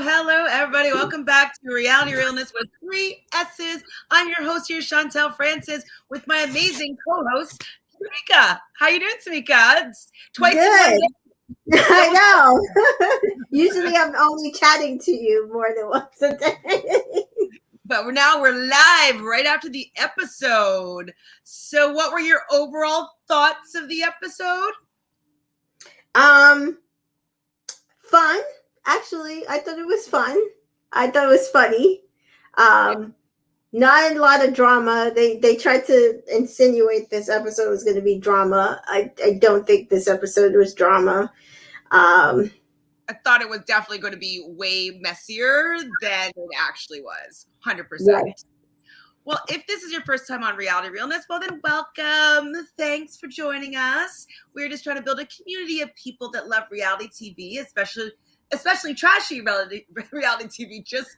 Hello, everybody. Welcome back to Realness with 3 S's. I'm your host here, Chantele Francis, with my amazing co-host, Tamika. How you doing, Tamika? It's twice Good. in 1 day. I know. Usually I'm only chatting to you more than once a day. But we're live right after the episode. So what were your overall thoughts of the episode? Fun. Actually, I thought it was fun. I thought it was funny. Not a lot of drama. They tried to insinuate this episode was going to be drama. I don't think this episode was drama. I thought it was definitely going to be way messier than it actually was. 100%. Right. Well, if this is your first time on Realness, well then welcome. Thanks for joining us. We're just trying to build a community of people that love reality TV, especially trashy reality TV, just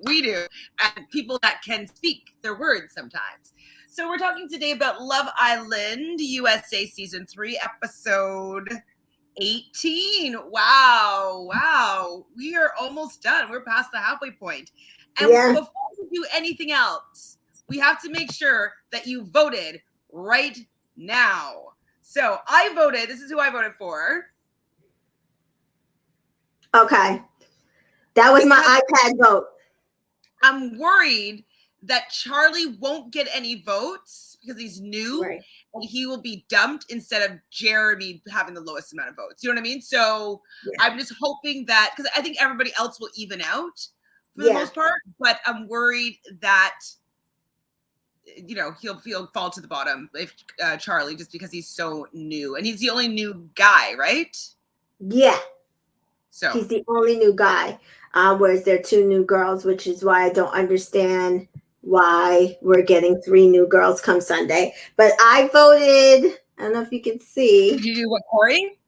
we do, and people that can speak their words sometimes. So we're talking today about Love Island USA Season 3, Episode 18. Wow. We are almost done. We're past the halfway point. And before we do anything else, we have to make sure that you voted right now. So I voted. This is who I voted for. Okay. That was my iPad vote. I'm worried that Charlie won't get any votes because he's new, right, and he will be dumped instead of Jeremy having the lowest amount of votes. You know what I mean? So I'm just hoping that, because I think everybody else will even out for the most part, but I'm worried that, you know, he'll fall to the bottom if Charlie, just because he's so new, and he's the only new guy, right? Yeah. So he's the only new guy, whereas there are 2 new girls, which is why I don't understand why we're getting 3 new girls come Sunday. But I voted. I don't know if you can see. Did you do what, Corey?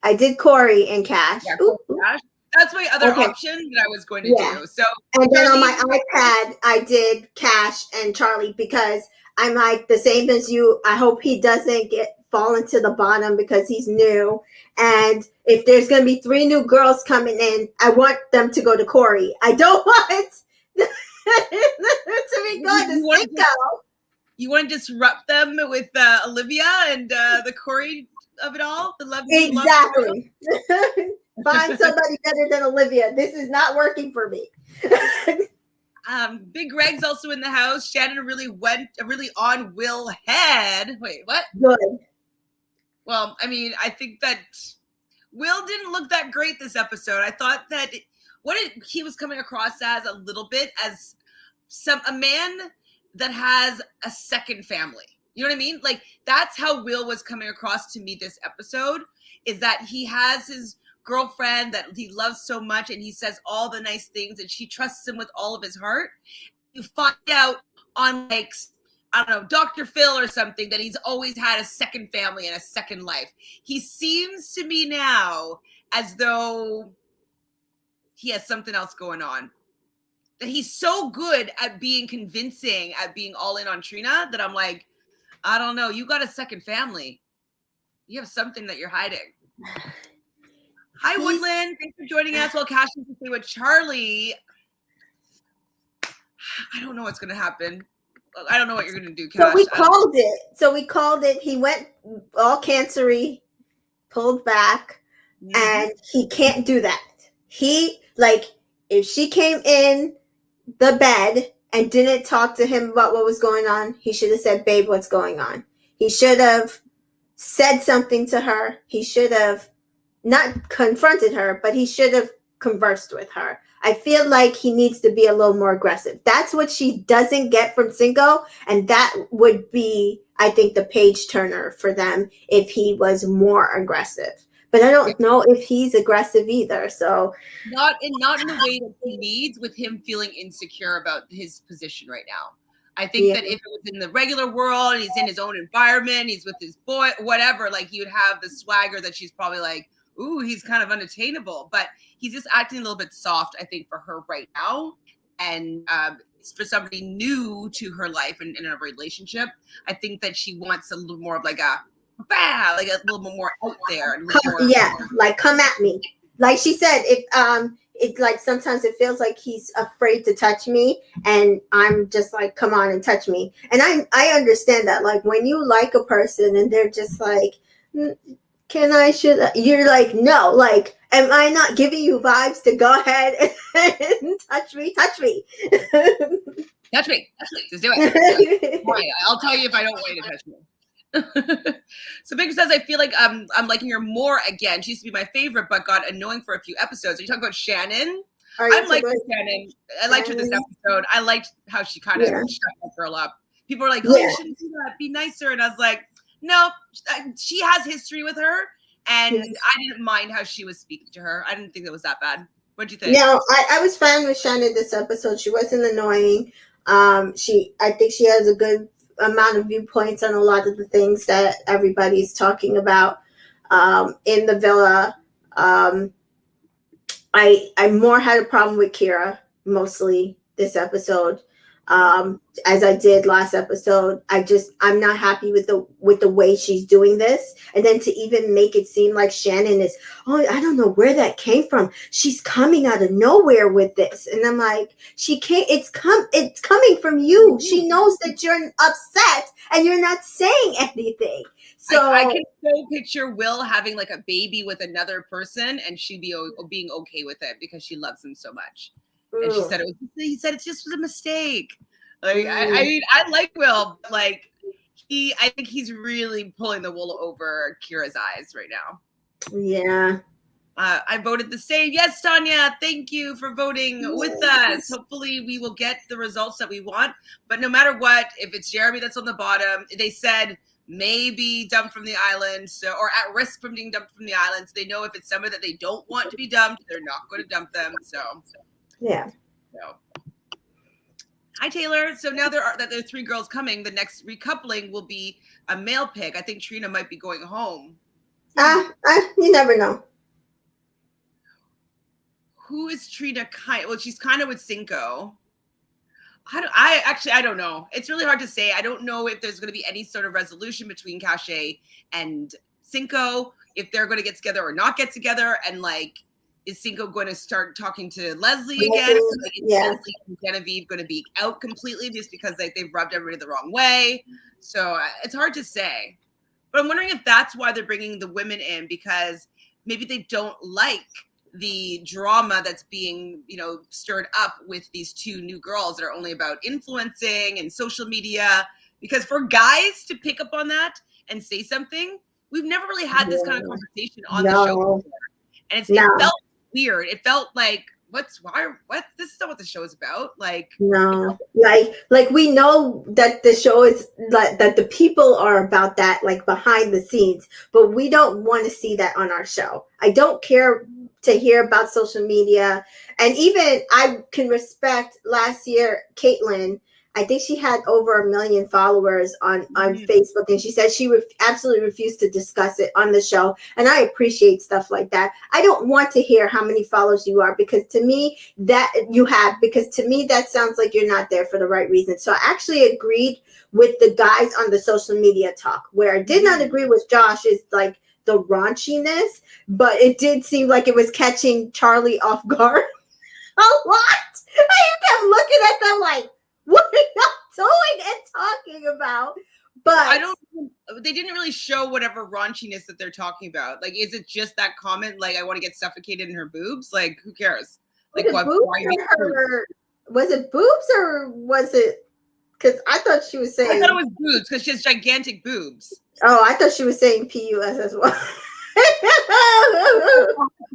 I did Corey and Cash. Yeah, Cash. That's my other option that I was going to do. So, and then on my iPad, I did Cash and Charlie because I'm like the same as you. I hope he doesn't fall into the bottom because he's new. And if there's going to be 3 new girls coming in, I want them to go to Corey. I don't want to be going to Cinco. You want to disrupt them with Olivia and the Corey of it all? The love. Exactly. Find somebody better than Olivia. This is not working for me. Big Greg's also in the house. Shannon really went on Will head. Wait, what? Good. Well, I mean, I think that Will didn't look that great this episode. I thought that he was coming across as a little bit as a man that has a second family. You know what I mean? Like, that's how Will was coming across to me this episode, is that he has his girlfriend that he loves so much, and he says all the nice things, and she trusts him with all of his heart. You find out on, like, I don't know, Dr. Phil or something, that he's always had a second family and a second life. He seems to me now as though he has something else going on. That he's so good at being convincing, at being all in on Trina, that I'm like, I don't know, you got a second family. You have something that you're hiding. Hi, Woodland. Thanks for joining us. Well, Cash is to say with Charlie. I don't know what's going to happen. I don't know what you're going to do, Cash. So we called it. He went all cancery, pulled back, and he can't do that. If she came in the bed and didn't talk to him about what was going on, he should have said, babe, what's going on? He should have said something to her. He should have not confronted her, but he should have conversed with her. I feel like he needs to be a little more aggressive. That's what she doesn't get from Cinco, and that would be, I think, the page turner for them if he was more aggressive. But I don't know if he's aggressive either. So not in the way that he needs, with him feeling insecure about his position right now. I think that if it was in the regular world and he's in his own environment, he's with his boy, whatever, like, he would have the swagger that she's probably like, ooh, he's kind of unattainable. But he's just acting a little bit soft, I think, for her right now. And for somebody new to her life and in a relationship, I think that she wants a little more of like a little bit more out there. And like, come at me. Like she said, it's like sometimes it feels like he's afraid to touch me, and I'm just like, come on and touch me. And I understand that, like, when you like a person and they're just like, you're like, no, like, am I not giving you vibes to go ahead and touch me? Touch me. Just do it. Right. I'll tell you if I don't want you to touch me. So Baker says, I feel like I'm liking her more again. She used to be my favorite, but got annoying for a few episodes. Are you talking about Shannon? I'm like Shannon. I liked her this episode. I liked how she kind of shut that girl up. People are like, oh, you shouldn't do that. Be nicer. And I was like, no, she has history with her. And I didn't mind how she was speaking to her. I didn't think it was that bad. What do you think? No, I was fine with Shannon this episode. She wasn't annoying. I think she has a good amount of viewpoints on a lot of the things that everybody's talking about in the villa. I more had a problem with Kira mostly this episode, as I did last episode. I'm not happy with the way she's doing this, and then to even make it seem like Shannon is, oh, I don't know where that came from. She's coming out of nowhere with this, and I'm like, she can't. It's coming from you. She knows that you're upset and you're not saying anything. So I can so picture Will having like a baby with another person, and she being okay with it because she loves him so much. And she said he said it just was a mistake. Like I mean, I like Will, but like I think he's really pulling the wool over Kira's eyes right now. Yeah. I voted the same. Yes, Tanya, thank you for voting with us. Hopefully we will get the results that we want. But no matter what, if it's Jeremy that's on the bottom, they said maybe dumped from the island, or at risk from being dumped from the island. So they know if it's somebody that they don't want to be dumped, they're not going to dump them. So yeah. So. Hi, Taylor. So now there are 3 girls coming. The next recoupling will be a male pick. I think Trina might be going home. You never know. Who is Trina? Well, she's kind of with Cinco. I don't know. It's really hard to say. I don't know if there's going to be any sort of resolution between Cache and Cinco, if they're going to get together or not get together, and like, is Cinco going to start talking to Leslie again? Like, is Leslie and Genevieve going to be out completely just because they've rubbed everybody the wrong way? So it's hard to say. But I'm wondering if that's why they're bringing the women in, because maybe they don't like the drama that's being, stirred up with these 2 new girls that are only about influencing and social media. Because for guys to pick up on that and say something, we've never really had this kind of conversation on the show before. And it felt weird. It felt like, what? This is not what the show is about. Like, no, like we know that the show is like that the people are about that, like behind the scenes, but we don't want to see that on our show. I don't care to hear about social media. And even I can respect last year, Caitlyn, I think she had over 1 million followers on Facebook, and she said she absolutely refused to discuss it on the show. And I appreciate stuff like that. I don't want to hear how many followers you are, because to me that sounds like you're not there for the right reason. So I actually agreed with the guys on the social media talk. Where I did not agree with Josh is like the raunchiness, but it did seem like it was catching Charlie off guard a lot. I kept looking at them like, what are you doing and talking about? But they didn't really show whatever raunchiness that they're talking about. Like, is it just that comment, like, I want to get suffocated in her boobs? Like, who cares? Like, what? Was it boobs or was it? Because I thought she was saying. I thought it was boobs because she has gigantic boobs. Oh, I thought she was saying PUS as well.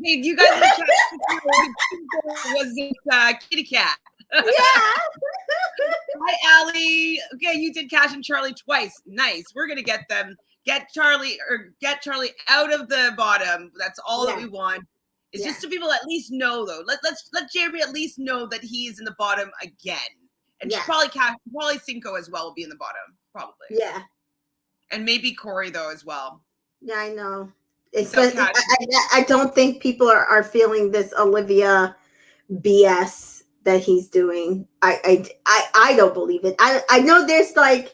Hey, you guys was it kitty cat? Yeah. Hi, Allie. Okay, you did Cash and Charlie twice. Nice. We're gonna get Charlie out of the bottom. That's all that we want. It's just so people at least know, though. Let Jeremy at least know that he is in the bottom again. And probably Cinco as well will be in the bottom, probably. Yeah. And maybe Corey though as well. Yeah, I know. I don't think people are feeling this Olivia BS that he's doing. I don't believe it. I know there's got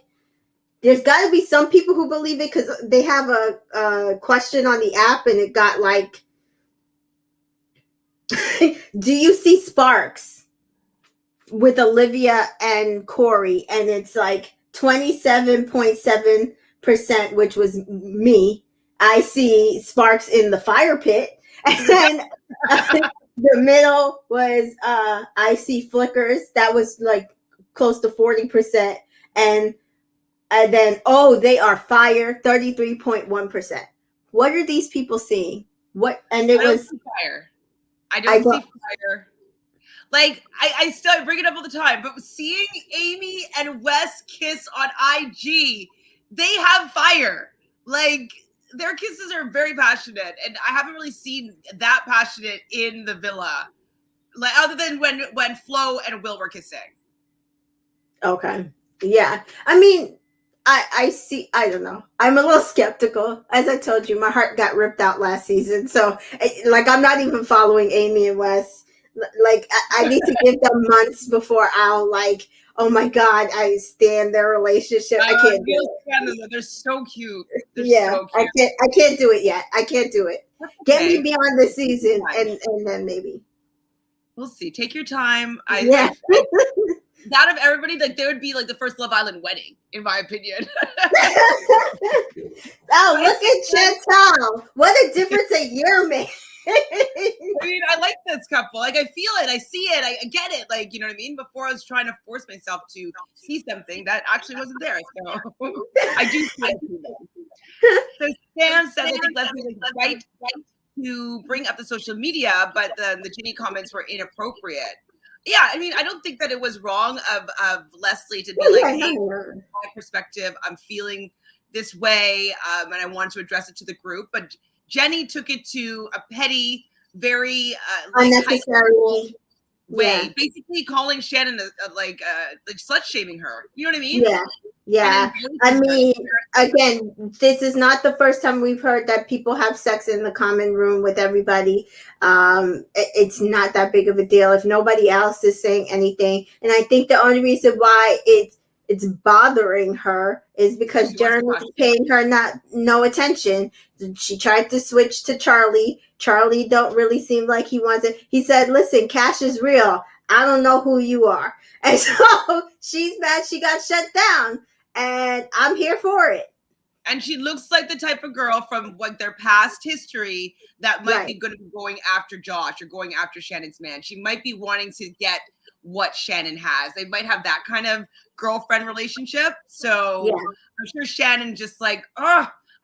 to be some people who believe it, because they have a question on the app and it got like Do you see sparks with Olivia and Corey? And it's like 27.7%, which was me. I see sparks in the fire pit. And the middle was I see flickers. That was like close to 40%. And then, they are fire, 33.1%. What are these people seeing? What? And it I don't was see fire. I don't see fire. Like, I still bring it up all the time, but seeing Amy and Wes kiss on IG, they have fire. Like, their kisses are very passionate, and I haven't really seen that passionate in the villa, like other than when Flo and Will were kissing. Okay. Yeah. I mean, I see. I don't know. I'm a little skeptical. As I told you, my heart got ripped out last season. So, like, I'm not even following Amy and Wes. Like, I need to give them months before I'll, like, oh my God, I stand their relationship. I can't do it. They're so cute. They're so cute. I can't do it yet. I can't do it. Okay. Get me beyond the season, and then maybe. We'll see. Take your time. Out of everybody, like, they would be like the first Love Island wedding, in my opinion. Oh, look at Chantele. What a difference a year made. I mean, I like this couple. Like, I feel it. I see it. I get it. Like, you know what I mean? Before I was trying to force myself to see something that actually wasn't there. So I do see it. So Sam says, I think Leslie was right to bring up the social media, but the Ginny comments were inappropriate. Yeah, I mean, I don't think that it was wrong of Leslie to be hey, from my perspective, I'm feeling this way, and I want to address it to the group. But Jenny took it to a petty, very unnecessary way, basically calling Shannon like slut shaming her. You know what I mean? Yeah. I mean, again, this is not the first time we've heard that people have sex in the common room with everybody. It's not that big of a deal if nobody else is saying anything. And I think the only reason why it's bothering her is because Jeremy's paying her no attention. She tried to switch to Charlie. Charlie don't really seem like he wants it. He said, listen, cash is real. I don't know who you are. And so she's mad she got shut down. And I'm here for it. And she looks like the type of girl from like their past history that might be going to be going after Josh or going after Shannon's man. She might be wanting to get what Shannon has. They might have that kind of girlfriend relationship. So I'm sure Shannon just like,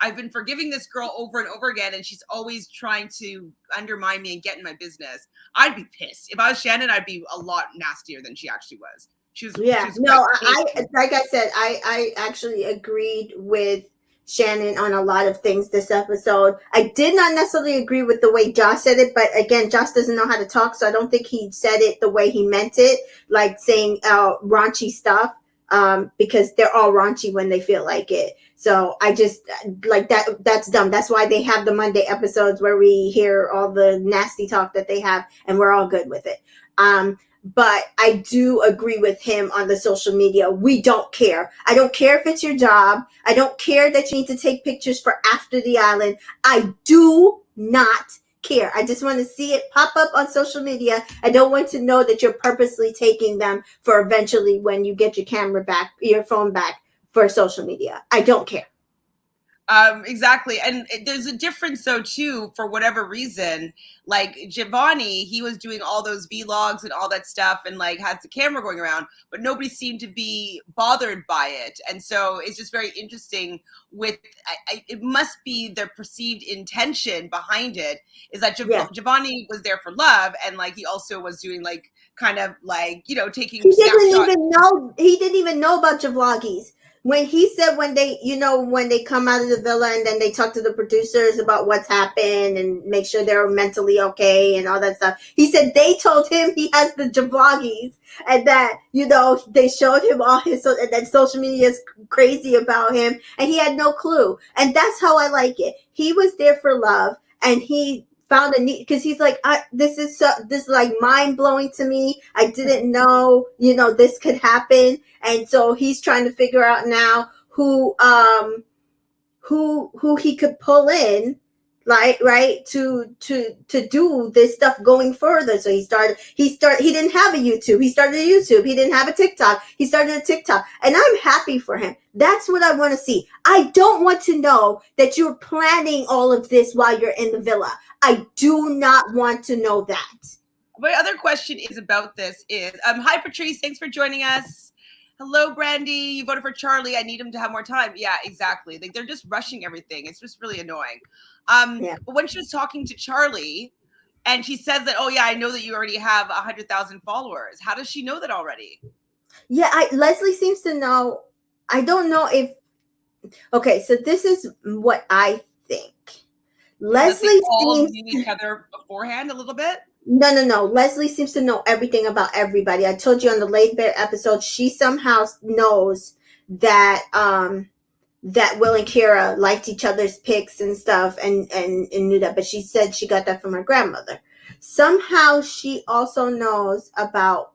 I've been forgiving this girl over and over again, and she's always trying to undermine me and get in my business. I'd be pissed. If I was Shannon, I'd be a lot nastier than she actually was. Like I said, I actually agreed with Shannon on a lot of things this episode. I did not necessarily agree with the way Josh said it, but again, Josh doesn't know how to talk, so I don't think he said it the way he meant it, like saying raunchy stuff, because they're all raunchy when they feel like it. So I just like that's dumb. That's why they have the Monday episodes where we hear all the nasty talk that they have, and we're all good with it. But I do agree with him on the social media. We don't care. I don't care if it's your job. I don't care that you need to take pictures for after the island. I do not care. I just want to see it pop up on social media. I don't want to know that you're purposely taking them for eventually when you get your camera back, your phone back for social media. I don't care. Exactly. And there's a difference though too, for whatever reason, like Giovanni, he was doing all those vlogs and all that stuff and like has the camera going around, but nobody seemed to be bothered by it. And so it's just very interesting with, it must be their perceived intention behind it is that Giovanni was there for love. And like, he also was doing like, kind of like, you know, taking he didn't even know about Javloggies. When he said when they come out of the villa and then they talk to the producers about what's happened and make sure they're mentally okay and all that stuff, he said they told him he has the Javloggies and that, you know, they showed him all his, and that social media is crazy about him and he had no clue. And that's how I like it. He was there for love and he found a need because he's like, this is like mind blowing to me. I didn't know, you know, this could happen. And so he's trying to figure out now who he could pull in, right to do this stuff going further. So he didn't have a YouTube, he started a YouTube. He didn't have a TikTok, he started a TikTok. And I'm happy for him. That's what I want to see. I don't want to know that you're planning all of this while you're in the villa. I do not want to know that. My other question is about this is hi Patrice, thanks for joining us. Hello, Brandy. You voted for Charlie. I need him to have more time. Yeah, exactly. Like they're just rushing everything. It's just really annoying. But when she was talking to Charlie, and she says that, oh yeah, I know that you already have 100,000 followers. How does she know that already? Yeah, Leslie seems to know. I don't know if. Okay, so this is what I think. Leslie all knew each other beforehand a little bit. No. Leslie seems to know everything about everybody. I told you on the Laid Bear episode, she somehow knows that that Will and Kira liked each other's pics and stuff and knew that, but she said she got that from her grandmother. Somehow she also knows about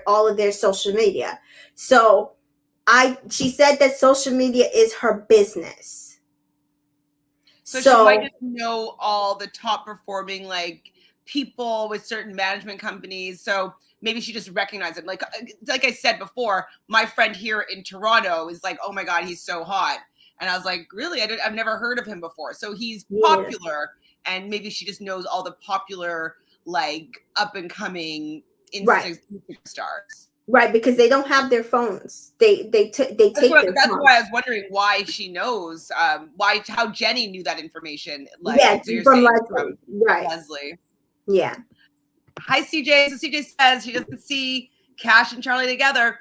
all of their social media. So she said that social media is her business. So she might just know all the top performing like people with certain management companies. So maybe she just recognized it. Like I said before, my friend here in Toronto is like, oh my God, he's so hot. And I was like, really? I've never heard of him before. So he's popular, and maybe she just knows all the popular, like up and coming stars. Right, because they don't have their phones. They take their phone. That's why I was wondering why she knows, how Jenny knew that information. Like, yeah, so from Leslie. Right. Leslie. Yeah. Hi, CJ. So CJ says she doesn't see Cash and Charlie together.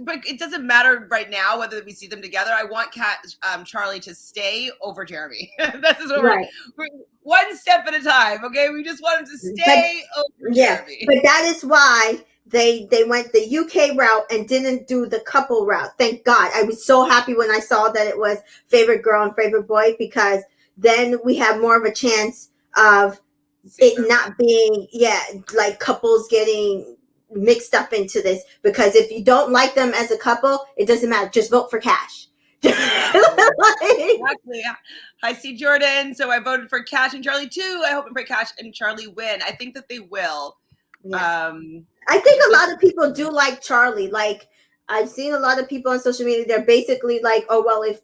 But it doesn't matter right now whether we see them together. I want Charlie to stay over Jeremy. This is what we're one step at a time. Okay, we just want him to stay over Jeremy. But that is why they went the UK route and didn't do the couple route. Thank God. I was so happy when I saw that it was favorite girl and favorite boy, because then we have more of a chance of it not being like couples getting mixed up into this. Because if you don't like them as a couple, it doesn't matter. Just vote for Cash. Exactly. I see Jordan. So I voted for Cash and Charlie too. I hope and pray Cash and Charlie win. I think that they will. Yeah. I think a lot of people do like Charlie. Like I've seen a lot of people on social media. They're basically like, oh well, if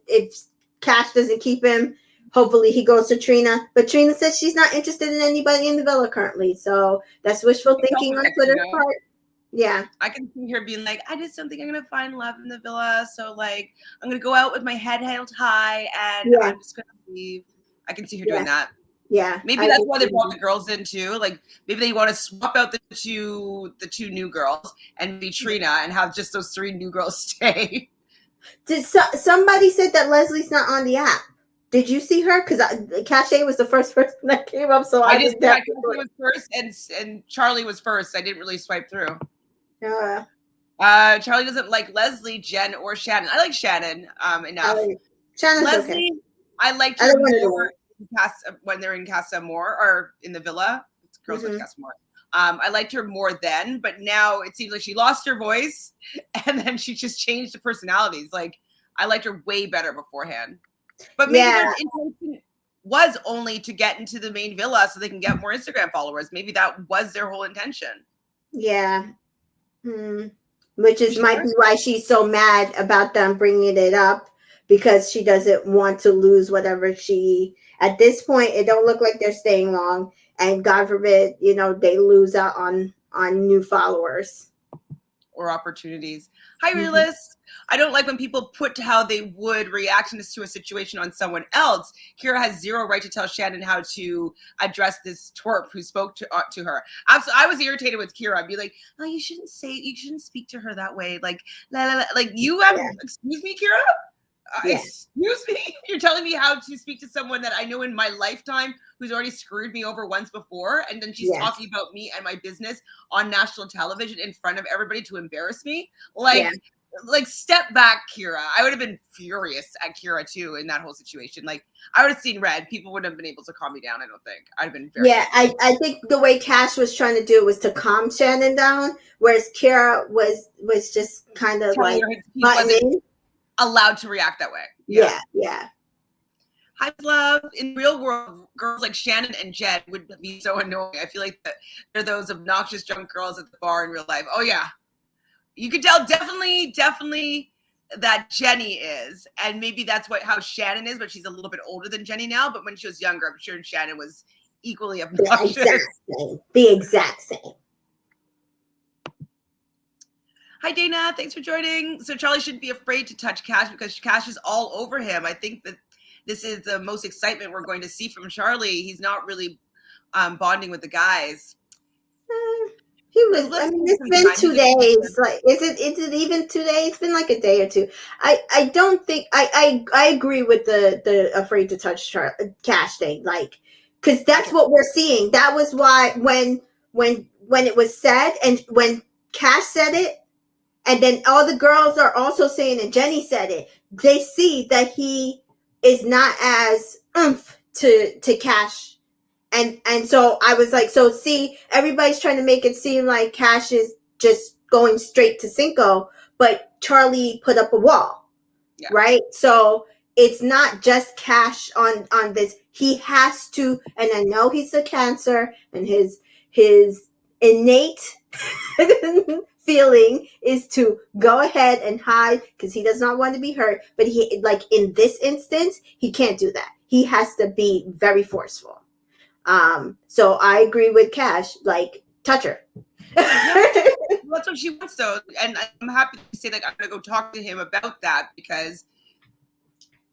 Cash doesn't keep him, hopefully he goes to Trina. But Trina says she's not interested in anybody in the villa currently. So that's wishful thinking on Twitter's part. Yeah. I can see her being like, I just don't think I'm going to find love in the villa. So like, I'm going to go out with my head held high and I'm just going to leave. I can see her doing that. Yeah. Maybe that's why they brought the girls in too. Like maybe they want to swap out the two new girls and be Trina and have just those 3 new girls stay. Somebody said that Leslie's not on the app. Did you see her? Because Cache was the first person that came up. So I just Cache was first and Charlie was first. I didn't really swipe through. Charlie doesn't like Leslie, Jen, or Shannon. I like Shannon enough. Shannon's Leslie, okay. I liked her more when they're in Casa Amor or in the villa. It's girls in Casa Amor. I liked her more then, but now it seems like she lost her voice and then she just changed the personalities. Like I liked her way better beforehand. But maybe their intention was only to get into the main villa so they can get more Instagram followers. Maybe that was their whole intention. Yeah. Which might be why she's so mad about them bringing it up, because she doesn't want to lose whatever at this point, it don't look like they're staying long, and God forbid, they lose out on new followers or opportunities. Hi, Realnesss. I don't like when people put how they would react to a situation on someone else. Kira has zero right to tell Shannon how to address this twerp who spoke to her. Absolutely, I was irritated with Kira. I'd be like, "Oh, you shouldn't speak to her that way." Like, like you have. Excuse me, Kira. Excuse me. You're telling me how to speak to someone that I know in my lifetime who's already screwed me over once before, and then she's talking about me and my business on national television in front of everybody to embarrass me. Like step back, Kira. I would have been furious at Kira too in that whole situation. Like I would have seen red. People wouldn't have been able to calm me down. I don't think. I'd have been very I think the way Cash was trying to do it was to calm Shannon down, whereas Kira was just kind of like wasn't allowed to react that way. Yeah. Hi, love. In the real world, girls like Shannon and Jen would be so annoying. I feel like they're those obnoxious drunk girls at the bar in real life. Oh yeah, you could tell definitely that Jenny is, and maybe that's how Shannon is, but she's a little bit older than Jenny now. But when she was younger, I'm sure Shannon was equally obnoxious. The exact same. Hi, Dana. Thanks for joining. So Charlie shouldn't be afraid to touch Cash because Cash is all over him. I think that this is the most excitement we're going to see from Charlie. He's not really bonding with the guys. He was. I mean, it's been 2 days. Like, is it even 2 days? It's been like a day or two. I don't think I agree with the afraid to touch Cash thing. Like, because that's what we're seeing. That was why when it was said, and when Cash said it, and then all the girls are also saying, and Jenny said it. They see that he is not as oomph to Cash. And so I was like, so see, everybody's trying to make it seem like Cash is just going straight to Cinco, but Charlie put up a wall, right? So it's not just Cash on this. He has to, and I know he's a Cancer, and his innate feeling is to go ahead and hide because he does not want to be hurt. But he, like in this instance, he can't do that. He has to be very forceful. So I agree with Cash, like, touch her. That's what she wants, though. And I'm happy to say, like, I'm going to go talk to him about that because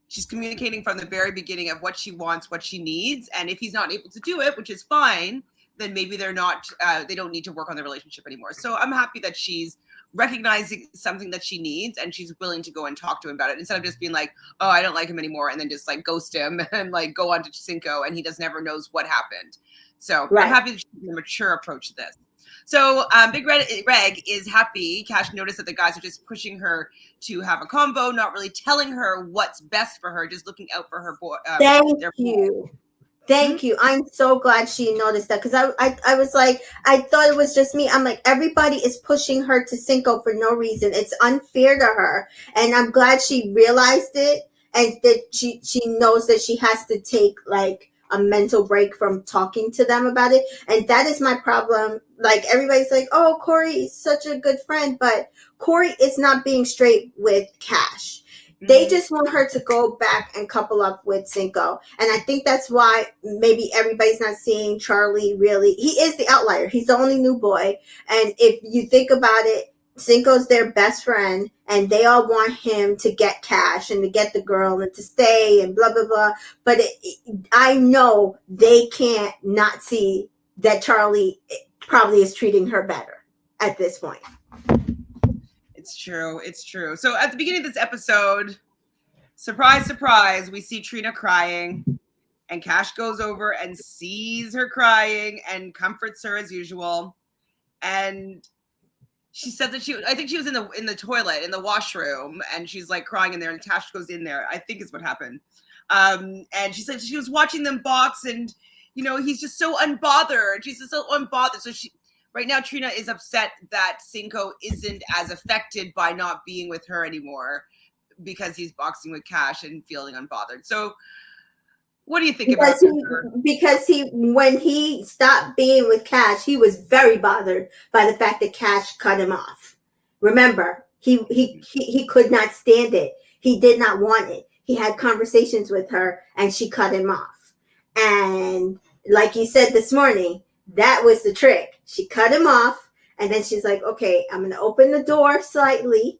she's communicating from the very beginning of what she wants, what she needs. And if he's not able to do it, which is fine, then maybe they don't need to work on the relationship anymore. So I'm happy that she's recognizing something that she needs and she's willing to go and talk to him about it instead of just being like, oh, I don't like him anymore, and then just like ghost him and like go on to Cinco and he just never knows what happened. So I'm happy that she's a mature approach to this. So Big Reg is happy. Cash noticed that the guys are just pushing her to have a combo, not really telling her what's best for her, just looking out for her boy. Thank you. I'm so glad she noticed that, because I was like, I thought it was just me. I'm like, everybody is pushing her to Cinco for no reason. It's unfair to her. And I'm glad she realized it, and that she knows that she has to take like a mental break from talking to them about it. And that is my problem. Like, everybody's like, oh, Corey is such a good friend, but Corey is not being straight with Cash. They just want her to go back and couple up with Cinco. And I think that's why maybe everybody's not seeing Charlie really. He is the outlier. He's the only new boy. And if you think about it, Cinco's their best friend, and they all want him to get Cash and to get the girl and to stay and blah, blah, blah. But I know they can't not see that Charlie probably is treating her better at this point. It's true. It's true. So at the beginning of this episode, surprise, surprise, we see Trina crying, and Cash goes over and sees her crying and comforts her as usual. And she said that I think she was in the toilet, in the washroom, and she's like crying in there, and Cash goes in there. I think is what happened. And she said she was watching them box, and he's just so unbothered. She's just so unbothered. So right now, Trina is upset that Cinco isn't as affected by not being with her anymore because he's boxing with Cash and feeling unbothered. So what do you think about that? Because when he stopped being with Cash, he was very bothered by the fact that Cash cut him off. Remember, he could not stand it. He did not want it. He had conversations with her, and she cut him off. And like you said this morning, that was the trick. She cut him off, and then she's like, okay, I'm going to open the door slightly.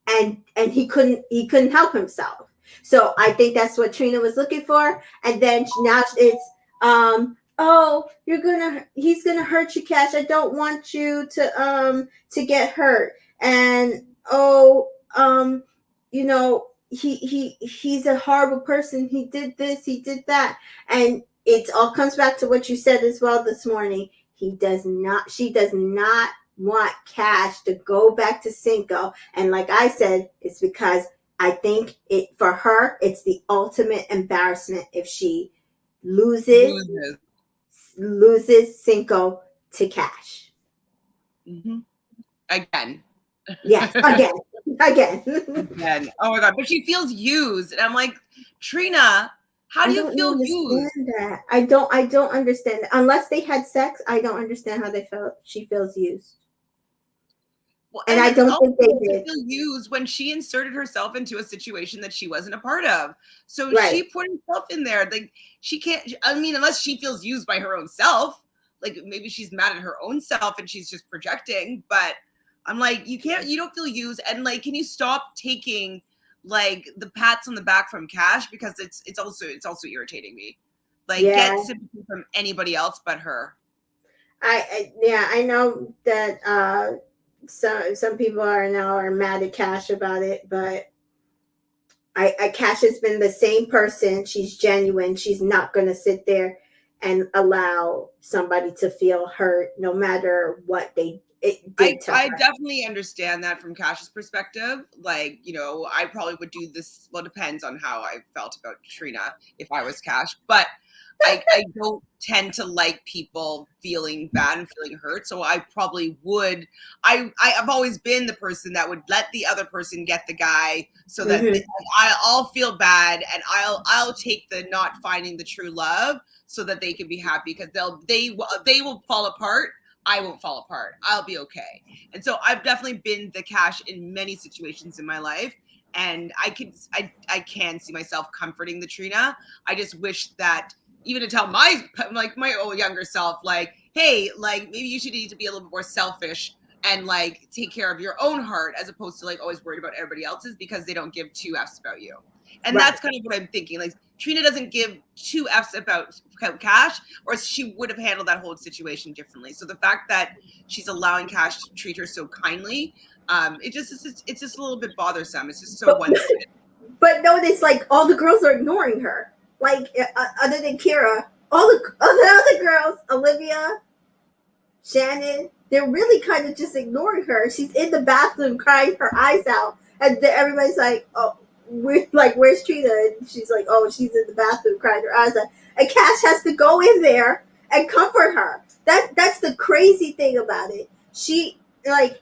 And he couldn't help himself. So I think that's what Trina was looking for. And then now it's, oh, he's gonna hurt you, Cash. I don't want you to get hurt. And he's a horrible person. He did this, he did that. And it all comes back to what you said as well this morning. She does not want Cash to go back to Cinco. And like I said, it's because I think for her, it's the ultimate embarrassment if she loses Cinco to Cash. Mm-hmm. Again. Yes, again. Again. Oh my God. But she feels used. And I'm like, Trina, How do I you don't feel used? understand that. I don't understand that. Unless they had sex, I don't understand how she feels used. Well, And and I it's don't also think they to did. feel used when she inserted herself into a situation that she wasn't a part of. So Right. she put herself in there. Like she can't. I mean, unless she feels used by her own self. Like maybe she's mad at her own self and she's just projecting. But I'm like, you can't. You don't feel used. And like, can you stop taking like the pats on the back from Cash, because it's also irritating me. Like Yeah. get sympathy from anybody else but her. I know that some people are mad at Cash about it, but I Cash has been the same person. She's genuine. She's not going to sit there and allow somebody to feel hurt, no matter what it did to I her. definitely understand that from Cash's perspective. Like, I probably would do this. Well, it depends on how I felt about Trina if I was Cash. But I don't tend to like people feeling bad and feeling hurt. So I probably would. I've always been the person that would let the other person get the guy, so that Mm-hmm. I'll feel bad, and I'll take the not finding the true love so that they can be happy, because they will fall apart. I won't fall apart. I'll be okay. And so I've definitely been the Cash in many situations in my life. And I can see myself comforting the Trina. I just wish that, even to tell my old younger self, like, hey, like maybe you should need to be a little bit more selfish and like take care of your own heart, as opposed to like always worried about everybody else's, because they don't give two F's about you. And Right. that's kind of what I'm thinking. Like Trina doesn't give two F's about Cash, or she would have handled that whole situation differently. So the fact that she's allowing Cash to treat her so kindly, it's just a little bit bothersome. It's just so But, one-sided. but notice, like, all the girls are ignoring her. Like, other than Kira, all the other girls, Olivia, Shannon, they're really kind of just ignoring her. She's in the bathroom crying her eyes out, and everybody's like, "Oh, where's Trina?" And she's like, "Oh, she's in the bathroom crying her eyes out." And Cash has to go in there and comfort her. That's the crazy thing about it. She like,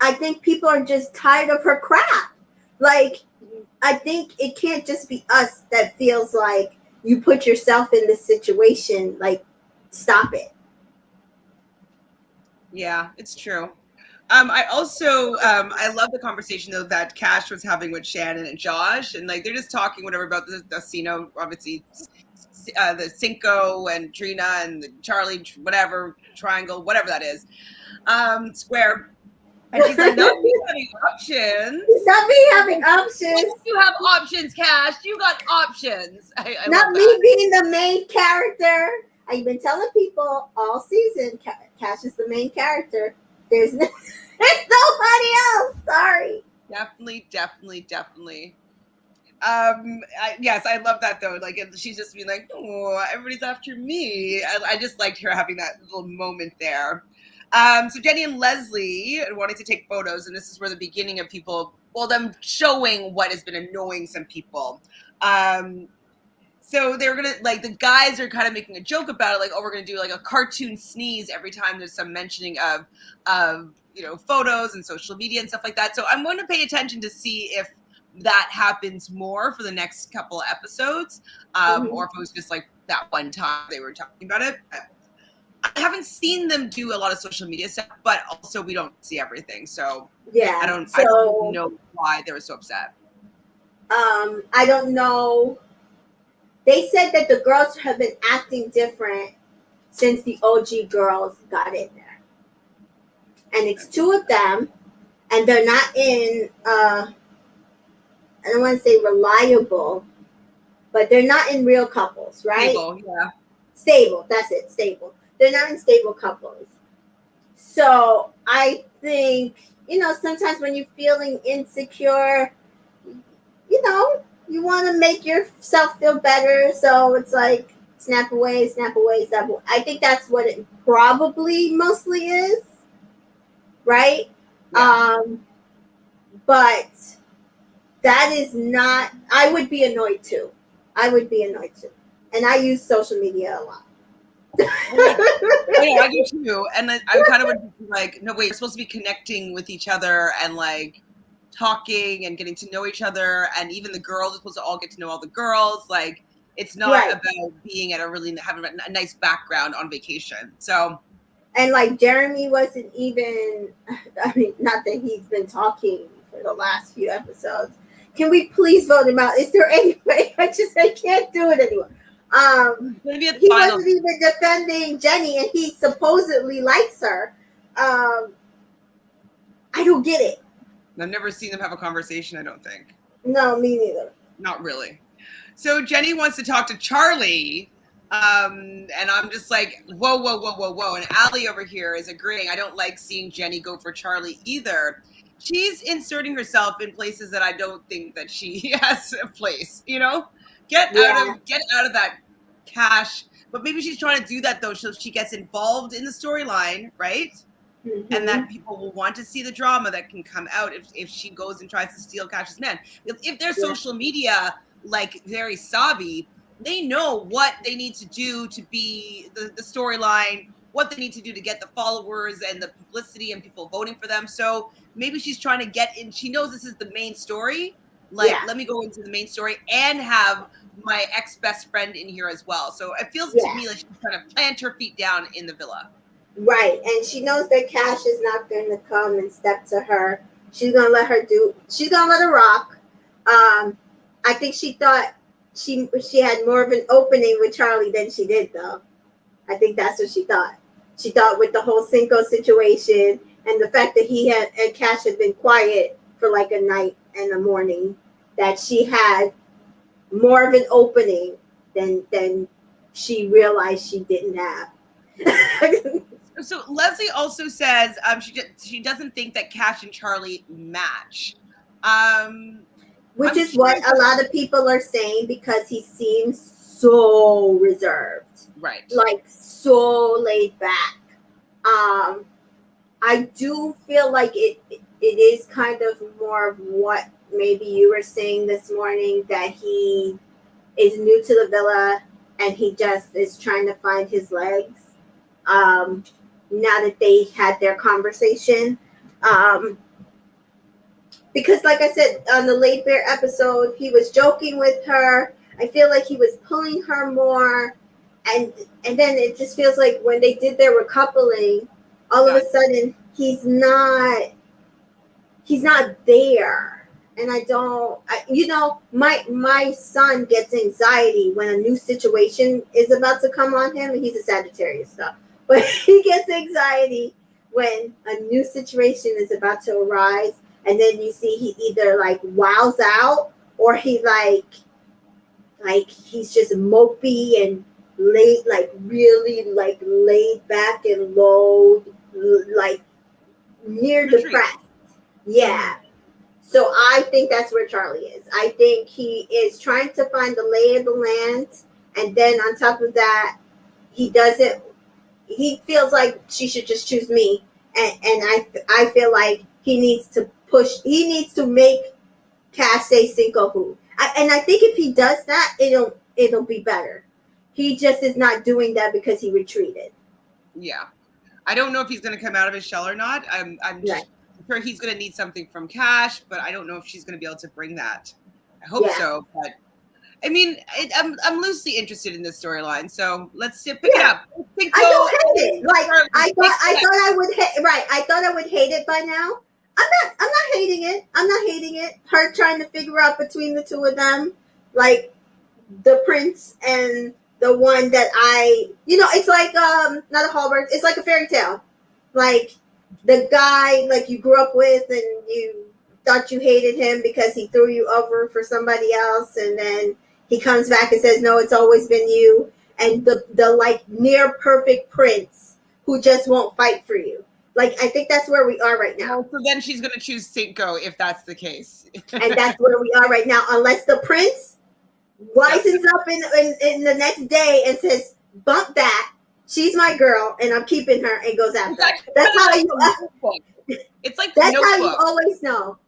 I think people are just tired of her crap. Like, I think it can't just be us that feels like you put yourself in this situation. Like, stop it. Yeah, it's true. I also I love the conversation though that Cash was having with Shannon and Josh, and like they're just talking whatever about the casino, obviously, the Cinco and Trina and the Charlie whatever triangle, whatever that is, square. And she's like, not me having options. Not me having options. You have options, Cash. You got options. I Not love me that. being the main character. I've been telling people all season, Cash is the main character. There's nobody else. Sorry. Definitely. Yes, I love that though. Like she's just being like, oh, everybody's after me. I just liked her having that little moment there. So Jenny and Leslie wanting to take photos, and this is where the beginning of them showing what has been annoying some people. So they were gonna, like, the guys are kind of making a joke about it, like, oh, we're gonna do like a cartoon sneeze every time there's some mentioning of photos and social media and stuff like that. So I'm going to pay attention to see if that happens more for the next couple of episodes, or if it was just like that one time they were talking about it. I haven't seen them do a lot of social media stuff, but also we don't see everything, so yeah. I don't know why they were so upset. I don't know. They said that the girls have been acting different since the OG girls got in there, and it's two of them, and they're not in. I don't want to say reliable, but they're not in real couples, right? Stable, yeah. Stable, that's it, stable. They're not in stable couples. So I think, sometimes when you're feeling insecure, you want to make yourself feel better. So it's like, snap away, snap away, snap away. I think that's what it probably mostly is, right? Yeah. But that is not, I would be annoyed too. And I use social media a lot. I do too. And I kind of would be like, no, wait, we're supposed to be connecting with each other and like talking and getting to know each other. And even the girls are supposed to all get to know all the girls. Like, It's not about being at having a nice background on vacation. So, and like Jeremy wasn't even, I mean, not that he's been talking for the last few episodes. Can we please vote him out? Is there any way? I can't do it anymore. He wasn't even defending Jenny, and he supposedly likes her. I don't get it. I've never seen them have a conversation, I don't think. No, me neither. Not really. So Jenny wants to talk to Charlie. And I'm just like, whoa. And Allie over here is agreeing. I don't like seeing Jenny go for Charlie either. She's inserting herself in places that I don't think that she has a place, you know? Get out of that cash. But maybe she's trying to do that though, so she gets involved in the storyline, right? Mm-hmm. And that people will want to see the drama that can come out if she goes and tries to steal Cash's man. If their social media like very savvy, they know what they need to do to be the storyline, what they need to do to get the followers and the publicity and people voting for them. So maybe she's trying to get in. She knows this is the main story. Let me go into the main story and have my ex-best friend in here as well. So it feels to me like she's trying to plant her feet down in the villa. Right. And she knows that Cash is not going to come and step to her. She's going to let her rock. I think she thought she had more of an opening with Charlie than she did, though. I think that's what she thought. She thought with the whole Cinco situation and the fact that he and Cash had been quiet for like a night and a morning, that she had more of an opening than she realized she didn't have. So Leslie also says she doesn't think that Cash and Charlie match. Which is what a lot of people are saying, because he seems so reserved. Right. Like so laid back. I do feel like it is kind of more of what maybe you were saying this morning, that he is new to the villa and he just is trying to find his legs. Now that they had their conversation. Because like I said, on the Laid Bear episode, he was joking with her. I feel like he was pulling her more. And then it just feels like when they did their recoupling, all of a sudden he's not there. And my son gets anxiety when a new situation is about to come on him. And he's a Sagittarius stuff. But he gets anxiety when a new situation is about to arise. And then you see he either like wows out, or he like he's just mopey and really laid back and low, like near depressed. Yeah. So I think that's where Charlie is. I think he is trying to find the lay of the land. And then on top of that, he feels like she should just choose me. And I feel like he needs to make Cash say Cinco who. And I think if he does that, it'll be better. He just is not doing that because he retreated. Yeah. I don't know if he's going to come out of his shell or not. I'm just sure he's going to need something from Cash, but I don't know if she's going to be able to bring that. I hope so, but I mean, I'm loosely interested in this storyline, so let's pick it up. I don't hate it. Like I thought I would hate. Right, I thought I would hate it by now. I'm not hating it. I'm not hating it. Her trying to figure out between the two of them, like the prince and the one that it's like not a Hallmark. It's like a fairy tale. Like the guy like you grew up with and you thought you hated him because he threw you over for somebody else, and then he comes back and says, no, it's always been you. And the like near perfect prince who just won't fight for you. Like, I think that's where we are right now. So then she's going to choose Cinco if that's the case. And that's where we are right now. Unless the prince wisens up in the next day and says, bump that. She's my girl and I'm keeping her, and goes after her. That's how it's like that's how you always know.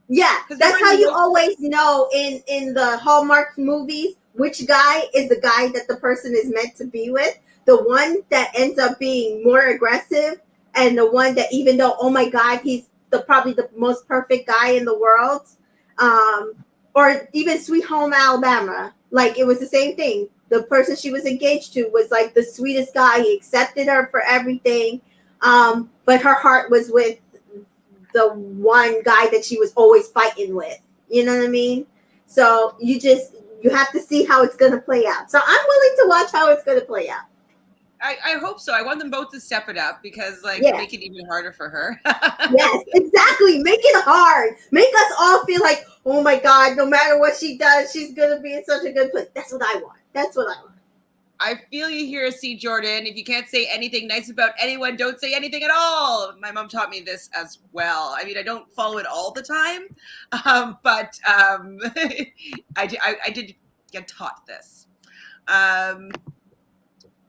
Yeah, that's how you always know in the Hallmark movies which guy is the guy that the person is meant to be with. The one that ends up being more aggressive, and the one that, even though, oh my God, he's probably the most perfect guy in the world. Or even Sweet Home Alabama. Like, it was the same thing. the person she was engaged to, was like the sweetest guy. He accepted her for everything. But her heart was with the one guy that she was always fighting with. You know what I mean? So you have to see how it's going to play out. So I'm willing to watch how it's going to play out. I hope so. I want them both to step it up because, like, make it even harder for her. Yes, exactly. Make it hard. Make us all feel like, oh my God, no matter what she does, she's going to be in such a good place. That's what I want. That's what I want. I feel you here, C. Jordan. If you can't say anything nice about anyone, don't say anything at all. My mom taught me this as well. I mean, I don't follow it all the time, but I did get taught this.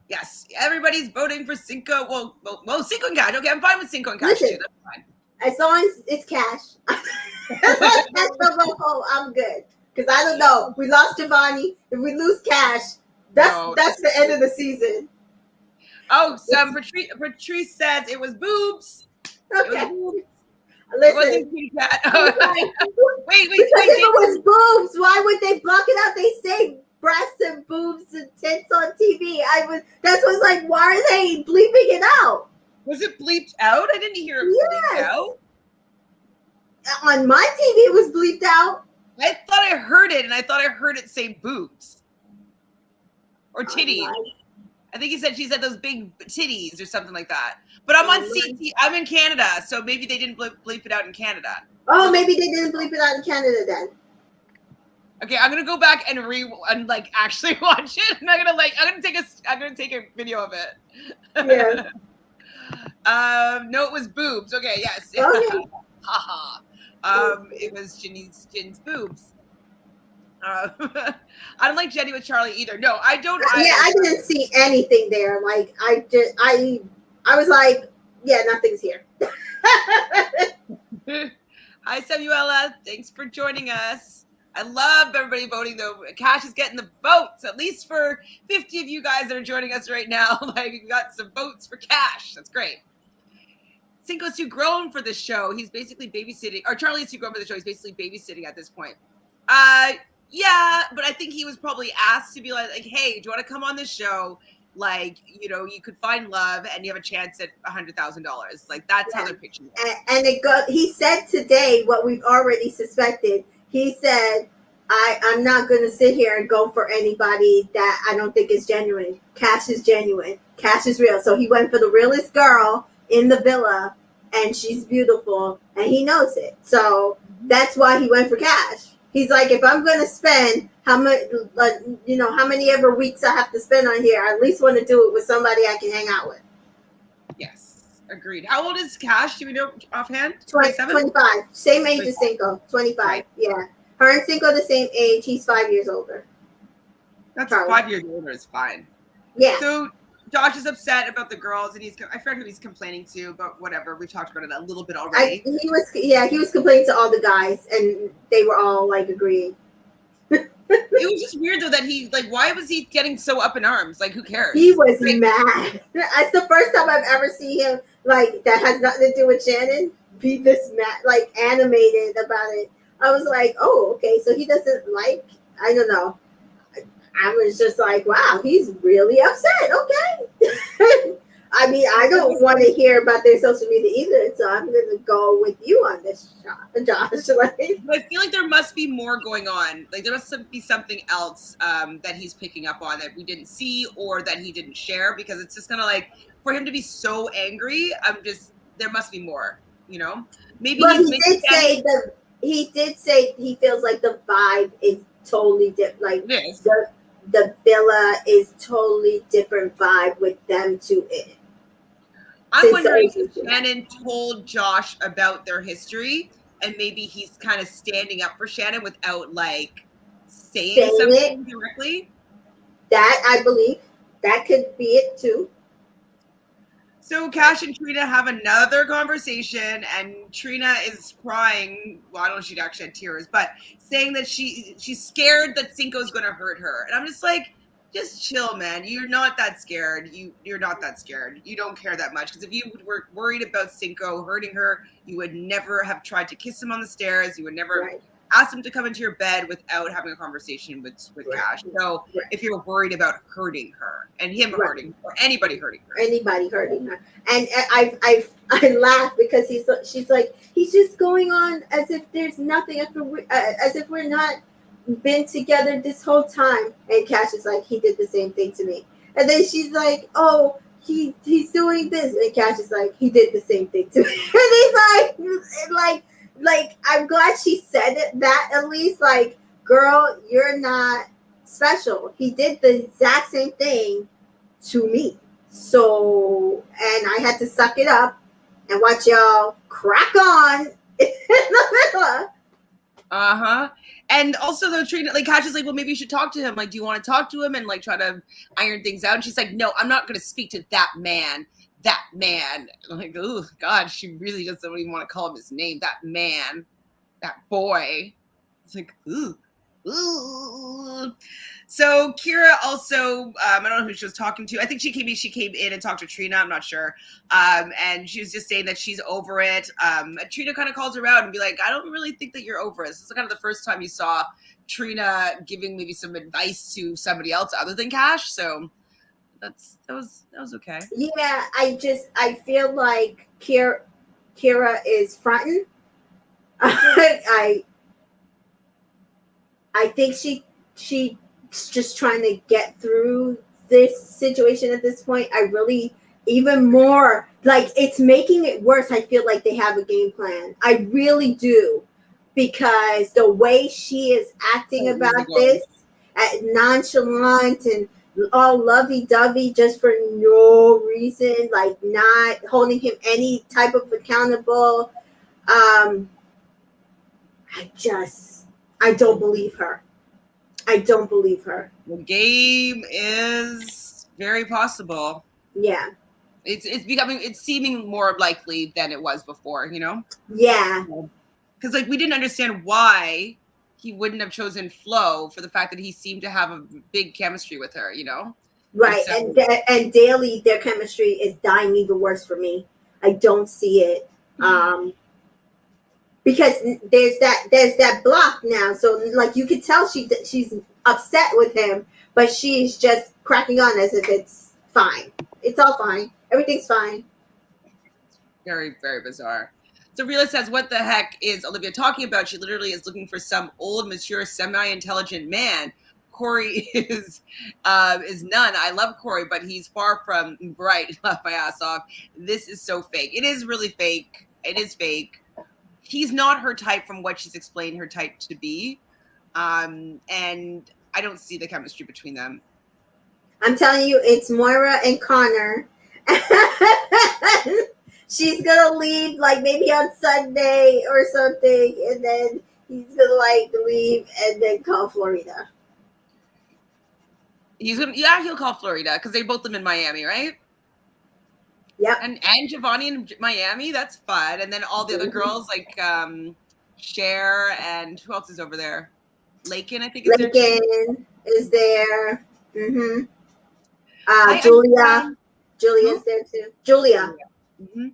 Yes, everybody's voting for Cinco. Well, Cinco and Cash. Okay, I'm fine with Cinco and Cash too. That's fine. As long as it's Cash. I'm good. Because I don't know. We lost Giovanni. If we lose Cash, that's the end of the season. Oh, so Patrice says it was boobs. Okay. It was boobs. Listen. It wasn't Kitty Cat. Wait. Because if it was boobs, why would they block it out? They say breasts and boobs and tits on TV. That's what's like, why are they bleeping it out? Was it bleeped out? I didn't hear it bleeped out. On my TV, it was bleeped out. I thought I heard it, and I thought I heard it say boobs. Or titties. I think she said those big titties or something like that. But I'm on CT. I'm in Canada, so maybe they didn't bleep it out in Canada. Oh, maybe they didn't bleep it out in Canada then. Okay, I'm gonna go back and actually watch it, and I'm gonna take a video of it. Yeah. No, it was boobs. Okay, yes. Okay. Haha. It was Jin's boobs. I don't like Jenny with Charlie either. No, I don't. I didn't see anything there. Like I was like, yeah, nothing's here. Hi, Samuela. Thanks for joining us. I love everybody voting, though. Cash is getting the votes, at least for 50 of you guys that are joining us right now. Like, we got some votes for Cash. That's great. Cinco's too grown for this show. He's basically babysitting. Or Charlie is too grown for the show. He's basically babysitting at this point. Yeah, but I think he was probably asked to be like, hey, do you want to come on this show? Like, you know, you could find love and you have a chance at $100,000. Like, that's how they're pitching it. And he said today what we've already suspected. He said, I'm not going to sit here and go for anybody that I don't think is genuine. Cash is genuine. Cash is real. So he went for the realest girl in the villa, and she's beautiful, and he knows it. So that's why he went for Cash. He's like, if I'm going to spend how many ever weeks I have to spend on here, I at least want to do it with somebody I can hang out with. Yes, agreed. How old is Cash? Do we know offhand? 25. Same age as Cinco. 25. Right. Yeah. Her and Cinco the same age. He's 5 years older. That's Charlie. 5 years older is fine. Yeah. So Josh is upset about the girls, and I forget who he's complaining to, but whatever. We've talked about it a little bit already. He was complaining to all the guys, and they were all like agreeing. It was just weird though that he why was he getting so up in arms? Like, who cares? He was mad. That's the first time I've ever seen him that has nothing to do with Shannon be this mad, animated about it. I was like, oh, okay, so he doesn't I don't know. I was just like, wow, he's really upset. Okay. I mean, I don't want to hear about their social media either, so I'm going to go with you on this, Josh. I feel like there must be more going on. Like, there must be something else that he's picking up on that we didn't see or that he didn't share, because it's just kind of like, for him to be so angry, there must be more, you know? Maybe he did say he feels like the vibe is totally different. The villa is totally different vibe with them two in. I'm wondering if Shannon told Josh about their history, and maybe he's kind of standing up for Shannon without saying something directly. That, I believe, that could be it too. So Cash and Trina have another conversation, and Trina is crying. Well, I don't know if she'd actually had tears, but saying that she's scared that Cinco's going to hurt her. And I'm just like, just chill, man. You're not that scared. You're not that scared. You don't care that much. Because if you were worried about Cinco hurting her, you would never have tried to kiss him on the stairs. You would never ask him to come into your bed without having a conversation with Right. Cash. So Right. if you're worried about hurting her and him Right. hurting her, or anybody hurting her. Anybody hurting her. And I laugh because she's like, he's just going on as if there's nothing, as if we're not been together this whole time. And Cash is like, he did the same thing to me. And then she's like, oh, he's doing this. And Cash is like, he did the same thing to me. And he's like, I'm glad she said that at least. Like, girl, you're not special. He did the exact same thing to me. So, and I had to suck it up and watch y'all crack on in the middle. Uh-huh. And also though, Trina, like Cash is like, well, maybe you should talk to him. Like, do you want to talk to him and like try to iron things out? And she's like, no, I'm not going to speak to that man. That man. I'm like, oh God, she really doesn't even want to call him his name. That man, that boy. It's like, ooh. So Kira also, I don't know who she was talking to. I think she came in and talked to Trina. I'm not sure. And she was just saying that she's over it. Trina kind of calls her out and be like, I don't really think that you're over it. This is kind of the first time you saw Trina giving maybe some advice to somebody else other than Cash. So that was okay. Yeah, I feel like Kira is fronting. I think she's just trying to get through this situation at this point. I really, even more, like, it's making it worse. I feel like they have a game plan. I really do, because the way she is acting about this, nonchalant and all lovey-dovey just for no reason, like not holding him any type of accountable. I don't believe her. I don't believe her. The game is very possible. Yeah. It's seeming more likely than it was before, you know? Yeah. Because like we didn't understand why he wouldn't have chosen Flo for the fact that he seemed to have a big chemistry with her, you know? Right. And daily their chemistry is dying even worse for me. I don't see it. Because there's that block now. So like you could tell she's upset with him, but she's just cracking on as if it's fine. It's all fine. Everything's fine. Very, very bizarre. So Realnesss says, what the heck is Olivia talking about? She literally is looking for some old, mature, semi-intelligent man. Corey is none. I love Corey, but he's far from bright. Laugh my ass off. This is so fake. It is really fake. It is fake. He's not her type from what she's explained her type to be. And I don't see the chemistry between them. I'm telling you, it's Moira and Connor. She's going to leave like maybe on Sunday or something. And then he's going to like leave and then call Florida. He'll call Florida because they both live in Miami, right? Yep. And Giovanni in Miami, that's fun. And then all the other girls like Cher and who else is over there? Lakin, I think is there. Lakin is there. Mm-hmm. Julia's there too. Julia. Mm-hmm.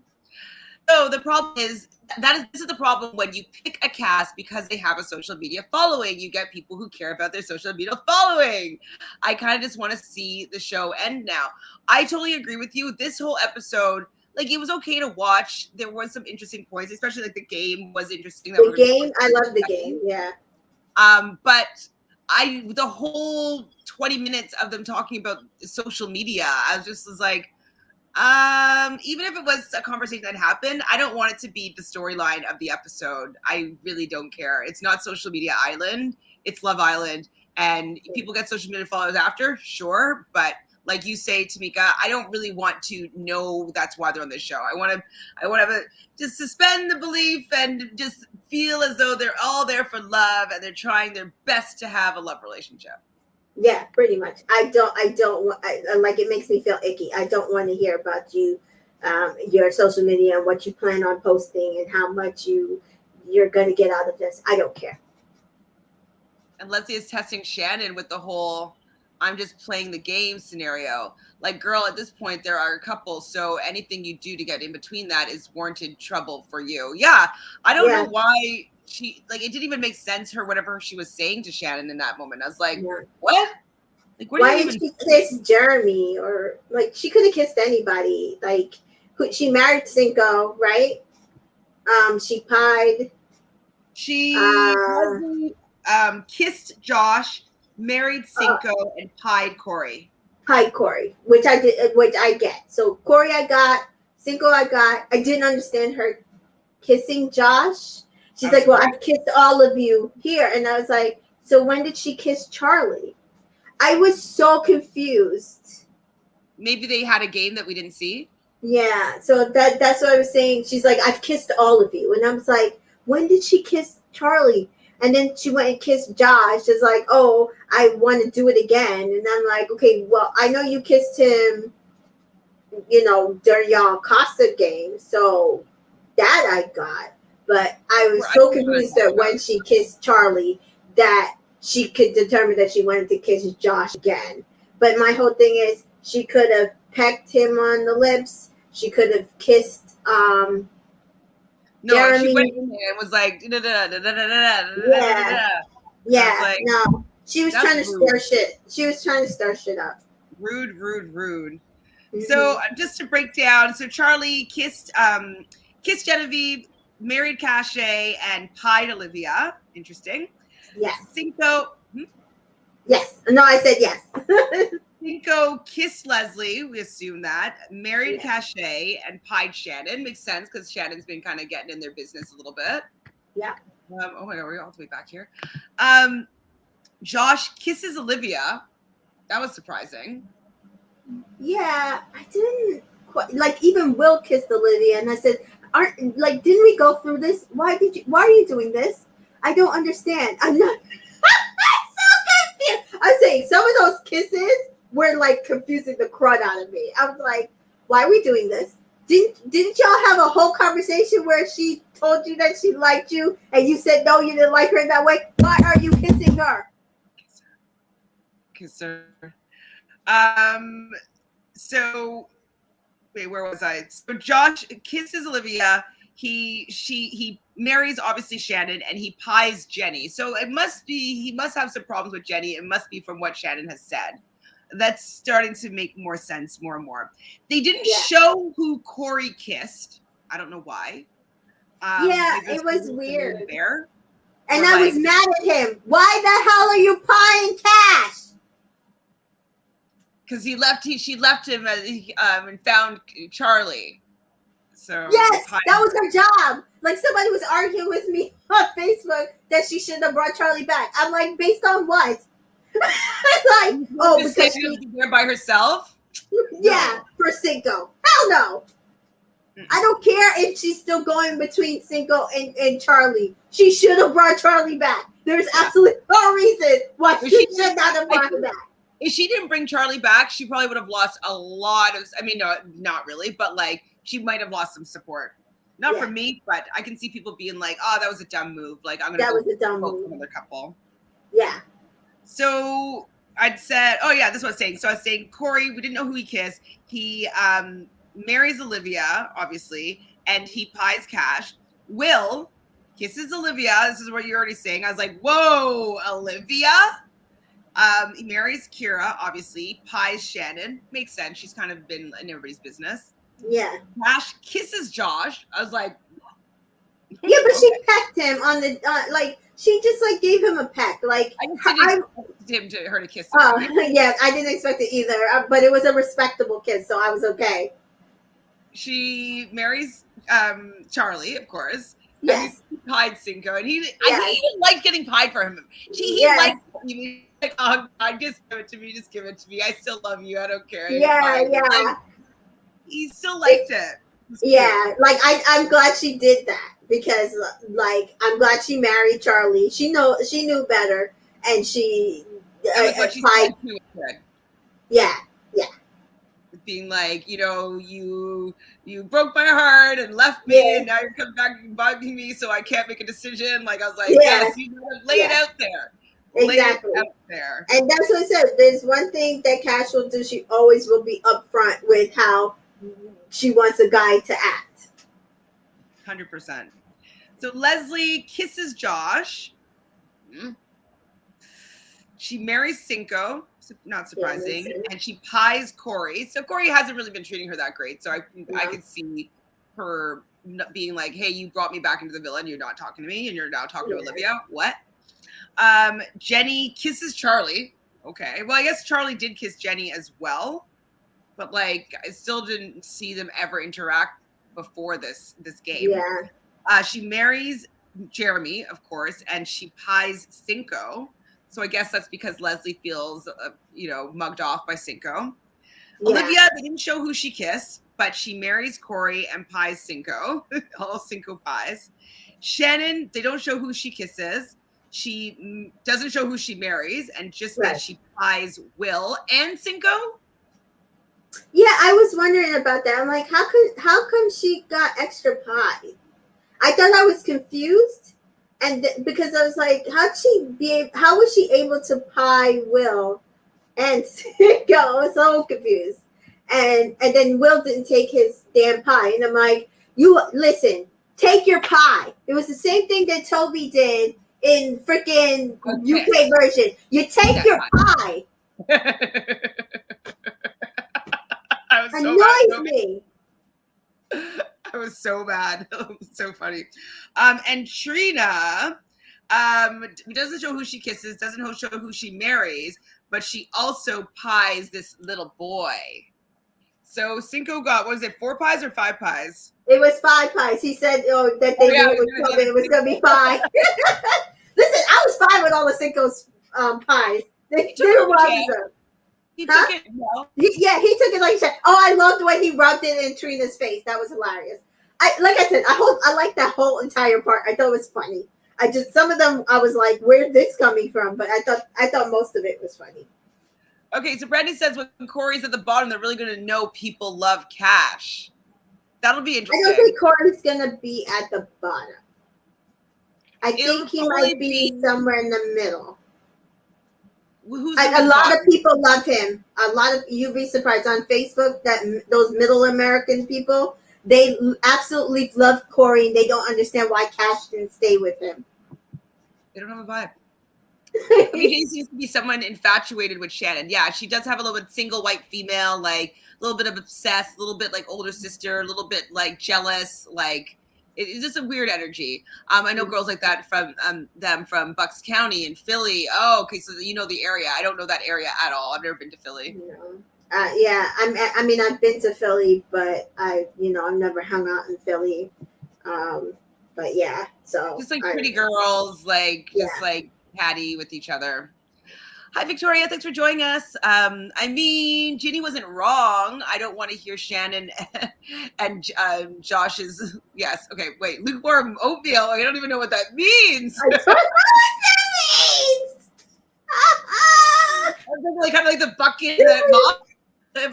So the problem is this is the problem when you pick a cast because they have a social media following. You get people who care about their social media following. I kind of just want to see the show end now. I totally agree with you. This whole episode, like, it was okay to watch. There was some interesting points, especially like the game was interesting. I love the game. Yeah. But the whole 20 minutes of them talking about social media, I was like, even if it was a conversation that happened, I don't want it to be the storyline of the episode. I really don't care. It's not Social Media Island. It's Love Island. And people get social media followers after, sure. But like you say, Tamika, I don't really want to know that's why they're on this show. I want to just suspend the belief and just feel as though they're all there for love and they're trying their best to have a love relationship. Yeah, pretty much. I like, it makes me feel icky. I don't want to hear about you, your social media and what you plan on posting and how much you're going to get out of this. I don't care. And Leslie is testing Shannon with the whole, I'm just playing the game scenario. Like, girl, at this point, there are a couple, so anything you do to get in between that is warranted trouble for you. Yeah, I don't know why she, like, it didn't even make sense, her, whatever she was saying to Shannon in that moment. I was like, what? Like, what why did she kiss Jeremy? Or, like, she could have kissed anybody. Like, she married Cinco, right? She pied. She kissed Josh, married Cinco, and pied Corey. Pied Corey, which I get. So Corey I got, Cinco I got. I didn't understand her kissing Josh. She's like, well, I've kissed all of you here. And I was like, so when did she kiss Charlie? I was so confused. Maybe they had a game that we didn't see. Yeah, so that's what I was saying. She's like, I've kissed all of you. And I was like, when did she kiss Charlie? And then she went and kissed Josh. She's like, oh, I want to do it again. And I'm like, okay, well, I know you kissed him, during y'all CASA game. So that I got. But I was so confused that when she kissed Charlie, that she could determine that she wanted to kiss Josh again. But my whole thing is, she could have pecked him on the lips. She could have kissed Jeremy. She went in there and was like, yeah. No, she was trying to stir shit. She was trying to stir shit up. Rude. Mm-hmm. So just to break down, so Charlie kissed Genevieve, married Cache, and pied Olivia. Interesting. Yes. Cinco. Yes. No, I said yes. Cinco kissed Leslie, we assume that, married Cache, and pied Shannon. Makes sense because Shannon's been kind of getting in their business a little bit. Yeah. Oh my God, we're all the way back here. Josh kisses Olivia. That was surprising. Yeah, I didn't quite, like, even Will kissed Olivia, and I said, didn't we go through this? Why are you doing this? I don't understand. I'm not so confused. I'm saying some of those kisses were like confusing the crud out of me. I was like, why are we doing this? Didn't y'all have a whole conversation where she told you that she liked you and you said no, you didn't like her that way? Why are you kissing her? Kiss her. So wait, where was I? So Josh kisses Olivia. He marries obviously Shannon, and he pies Jenny. So he must have some problems with Jenny. It must be from what Shannon has said. That's starting to make more sense more and more. They didn't show who Corey kissed. I don't know why. It was weird. There. And I was mad at him. Why the hell are you pieing Cash? Because she left him and found Charlie. So yes, that was her job. Like, somebody was arguing with me on Facebook that she shouldn't have brought Charlie back. I'm like, based on what? Like, because she was there by herself. Yeah, for Cinco. Hell no. I don't care if she's still going between Cinco and Charlie. She should have brought Charlie back. There's absolutely no reason why she should not have brought him back. If she didn't bring Charlie back, she probably would have lost a lot of. I mean, no, not really, but like she might have lost some support. Not from me, but I can see people being like, "Oh, that was a dumb move." Like, I'm gonna was a dumb move. Another couple. Yeah. So I'd said, oh yeah, this is what I was saying. So I was saying Corey, we didn't know who he kissed. He marries Olivia, obviously, and he pies Cash. Will kisses Olivia. This is what you're already saying. I was like, whoa, Olivia. He marries Kira, obviously, pies Shannon. Makes sense. She's kind of been in everybody's business. Yeah. Cash kisses Josh. I was like, yeah, but she pecked him on the she just like gave him a peck. Like, I didn't expect her to kiss him. Oh, yeah, I didn't expect it either. But it was a respectable kiss, so I was okay. She marries Charlie, of course. Yes. He pied Cinco, and he didn't like getting pied for him. He liked like, oh God, just give it to me, just give it to me. I still love you. I don't care. Yeah. Like, he still liked it. Yeah, like I'm glad she did that because like I'm glad she married Charlie. She knew better, and she pied. Yeah. Being like, you broke my heart and left me, and now you're coming back and bugging me, so I can't make a decision. Like, I was like, yes, you gotta lay it out there. Exactly. Lay it out there. And that's what I said. There's one thing that Cash will do. She always will be upfront with how she wants a guy to act. 100%. So Leslie kisses Josh. She marries Cinco, not surprising, and she pies Corey. So Corey hasn't really been treating her that great. So I could see her being like, "Hey, you brought me back into the villa, and you're not talking to me, and you're now talking to Olivia. What?" Jenny kisses Charlie. Okay, well, I guess Charlie did kiss Jenny as well, but like I still didn't see them ever interact before this game. Yeah. She marries Jeremy, of course, and she pies Cinco. So I guess that's because Leslie feels, mugged off by Cinco. Yeah. Olivia, they didn't show who she kissed, but she marries Corey and pies Cinco. All Cinco pies. Shannon, they don't show who she kisses. She doesn't show who she marries, and just that she pies Will and Cinco. Yeah, I was wondering about that. I'm like, how come she got extra pie? I thought I was confused, and because I was like, how was she able to pie Will and Cinco? I was so confused, and then Will didn't take his damn pie, and I'm like, you listen, take your pie. It was the same thing that Toby did in freaking UK version. You take your pie. I was so annoys me. I was so bad. So funny. And Trina doesn't show who she kisses, doesn't show who she marries, but she also pies this little boy. So Cinco got, what is it, 4 pies or 5 pies? It was 5 pies. He said that they knew it was going to be 5. Listen, I was fine with all the Cinco's pies. They were well. He took it well. He took it like he said. Oh, I loved when he rubbed it in Trina's face. That was hilarious. Like I said, I like that whole entire part. I thought it was funny. Some of them I was like, where's this coming from? But I thought most of it was funny. Okay, so Brandy says when Corey's at the bottom, they're really going to know people love cash. That'll be interesting. I don't think Corey's going to be at the bottom. I think he might be somewhere in the middle. A lot of people love him. You'd be surprised on Facebook that those middle American people, they absolutely love Corey and they don't understand why Cash didn't stay with him. They don't have a vibe. I mean, he seems to be someone infatuated with Shannon. Yeah, she does have a little bit single white female, like a little bit of obsessed, a little bit like older sister, a little bit like jealous, like it's just a weird energy. I know girls like that from them from Bucks County in Philly. Oh, okay, so you know the area. I don't know that area at all. I've never been to Philly. Yeah, I mean, I've been to Philly, but I've never hung out in Philly. But yeah, so just like pretty girls, like just like catty with each other. Hi, Victoria. Thanks for joining us. I mean, Ginny wasn't wrong. I don't want to hear Shannon and Josh's. Yes. Okay. Wait. Lukewarm oatmeal. I don't even know what that means. I don't know what that means. Kind of like the bucket that mom. Do we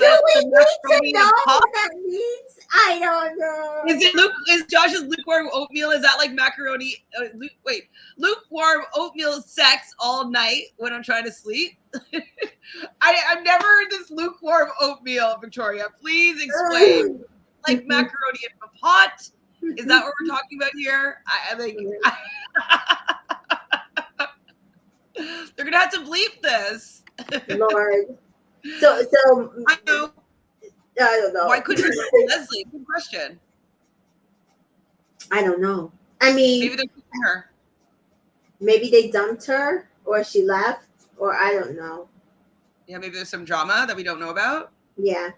need to know what that means? I don't know. Is Josh's lukewarm oatmeal? Is that like macaroni? Lukewarm oatmeal sex all night when I'm trying to sleep? I've never heard this lukewarm oatmeal, Victoria. Please explain. Like macaroni in a pot? Is that what we're talking about here? I think they're gonna have to bleep this. Lord. So I know. I don't know. Why couldn't you Leslie? Good question. I don't know. I mean, maybe they're keeping her. Maybe they dumped her, or she left, or I don't know. Yeah, maybe there's some drama that we don't know about. Yeah.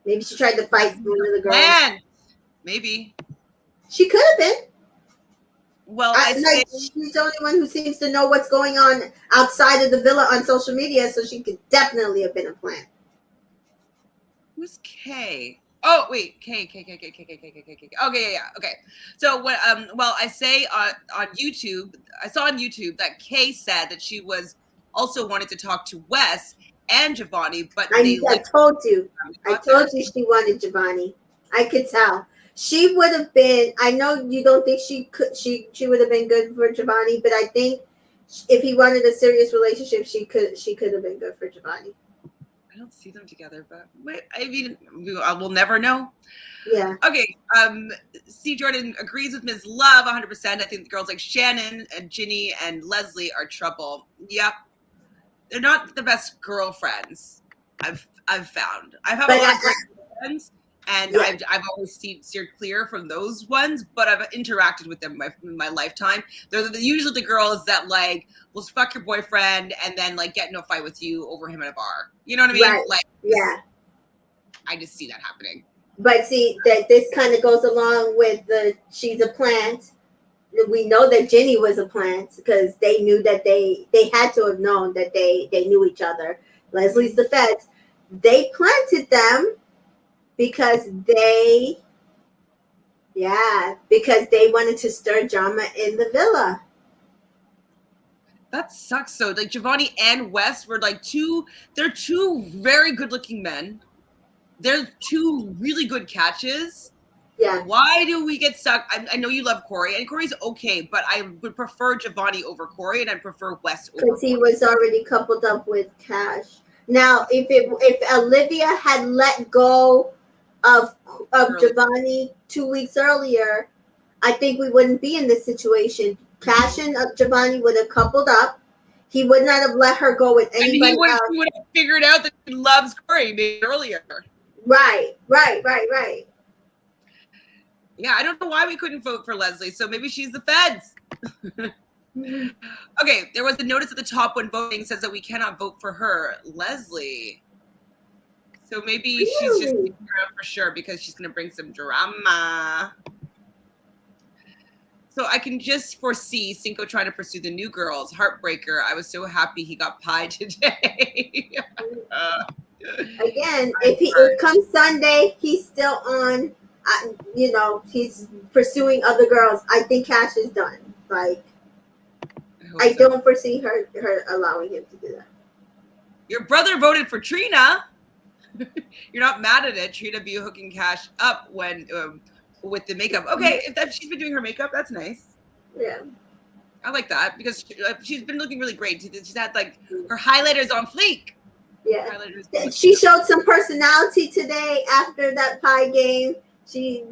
Maybe she tried to fight one of the girls. Man, maybe. She could have been. Well, she's the only one who seems to know what's going on outside of the villa on social media, so she could definitely have been a plant. Who's Kay? Oh, wait, Kay. Okay, yeah. Okay. So when I say on YouTube, I saw on YouTube that Kay said that she was also wanted to talk to Wes and Giovanni, but I told you she wanted Giovanni. I could tell. She would have been. I know you don't think she would have been good for Giovanni, but I think if he wanted a serious relationship, she could have been good for Giovanni. I don't see them together, but I mean, we'll never know. Yeah. Okay. C. Jordan agrees with Ms. Love 100%. I think the girls like Shannon and Ginny and Leslie are trouble. Yep. They're not the best girlfriends I've found. I've had a lot of great friends, and Yeah. I've always steered clear from those ones, but I've interacted with them in my lifetime. They're usually the girls that like will fuck your boyfriend and then like get in a fight with you over him at a bar. You know what I mean? Right. Like, yeah. I just see that happening. But see that this kind of goes along with the she's a plant. We know that Ginny was a plant because they knew that they had to have known that they knew each other. Leslie's the feds. They planted them because they wanted to stir drama in the villa. That sucks. So like Giovanni and Wes were like they're two very good looking men. They're two really good catches. Yeah. Why do we get stuck? I know you love Corey, and Corey's okay, but I would prefer Giovanni over Corey, and I prefer Wes over because he Corey. was already coupled up with Cash. Now, if Olivia had let go of Giovanni 2 weeks earlier, I think we wouldn't be in this situation. Cash and Giovanni would have coupled up. He would not have let her go with anybody else. He would have figured out that he loves Corey maybe earlier. Right. Yeah, I don't know why we couldn't vote for Leslie, so maybe she's the feds. Okay, there was a notice at the top when voting says that we cannot vote for her, Leslie. So maybe she's just around for sure because she's going to bring some drama. So I can just foresee Cinco trying to pursue the new girls. Heartbreaker. I was so happy he got pie today. Again, if comes Sunday, he's still on. He's pursuing other girls. I think Cash is done. Like, I don't foresee her allowing him to do that. Your brother voted for Trina. You're not mad at it. Trina be hooking Cash up when with the makeup. Okay, if she's been doing her makeup, that's nice. Yeah, I like that because she's been looking really great. She's had like her highlighters on fleek. Yeah, she showed some personality today after that pie game. She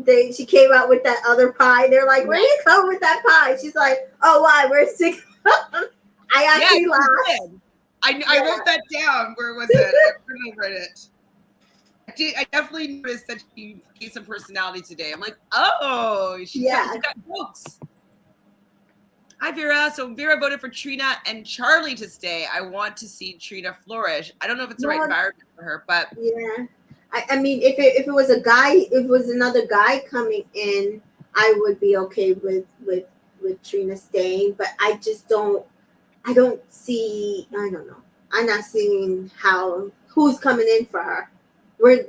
came out with that other pie. They're like, where do you come with that pie? She's like, oh, why? We're sick. I actually laughed. I wrote that down. Where was it? I couldn't read it. I definitely noticed that she gave some personality today. I'm like, oh, she's got jokes. Hi, Vera. So Vera voted for Trina and Charlie to stay. I want to see Trina flourish. I don't know if it's the right environment for her, but yeah. I mean, if it was a guy, if it was another guy coming in, I would be okay with Trina staying. But I just don't. I don't see. I don't know. I'm not seeing who's coming in for her.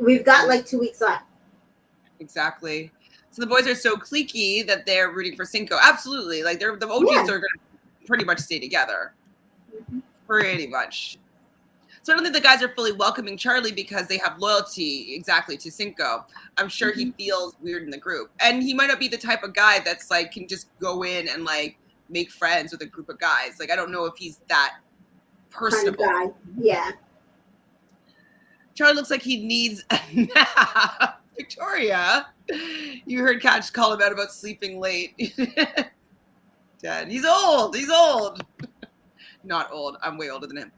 We've got like 2 weeks left. Exactly. So the boys are so cliquey that they're rooting for Cinco. Absolutely. Like the OGs are going to pretty much stay together. Mm-hmm. Pretty much. So I don't think the guys are fully welcoming Charlie because they have loyalty exactly to Cinco. I'm sure he feels weird in the group. And he might not be the type of guy that's like can just go in and like make friends with a group of guys. Like I don't know if he's that personable. Kind of guy. Yeah. Charlie looks like he needs a nap. Victoria, you heard Cash call him out about sleeping late. Dad, he's old. Not old. I'm way older than him.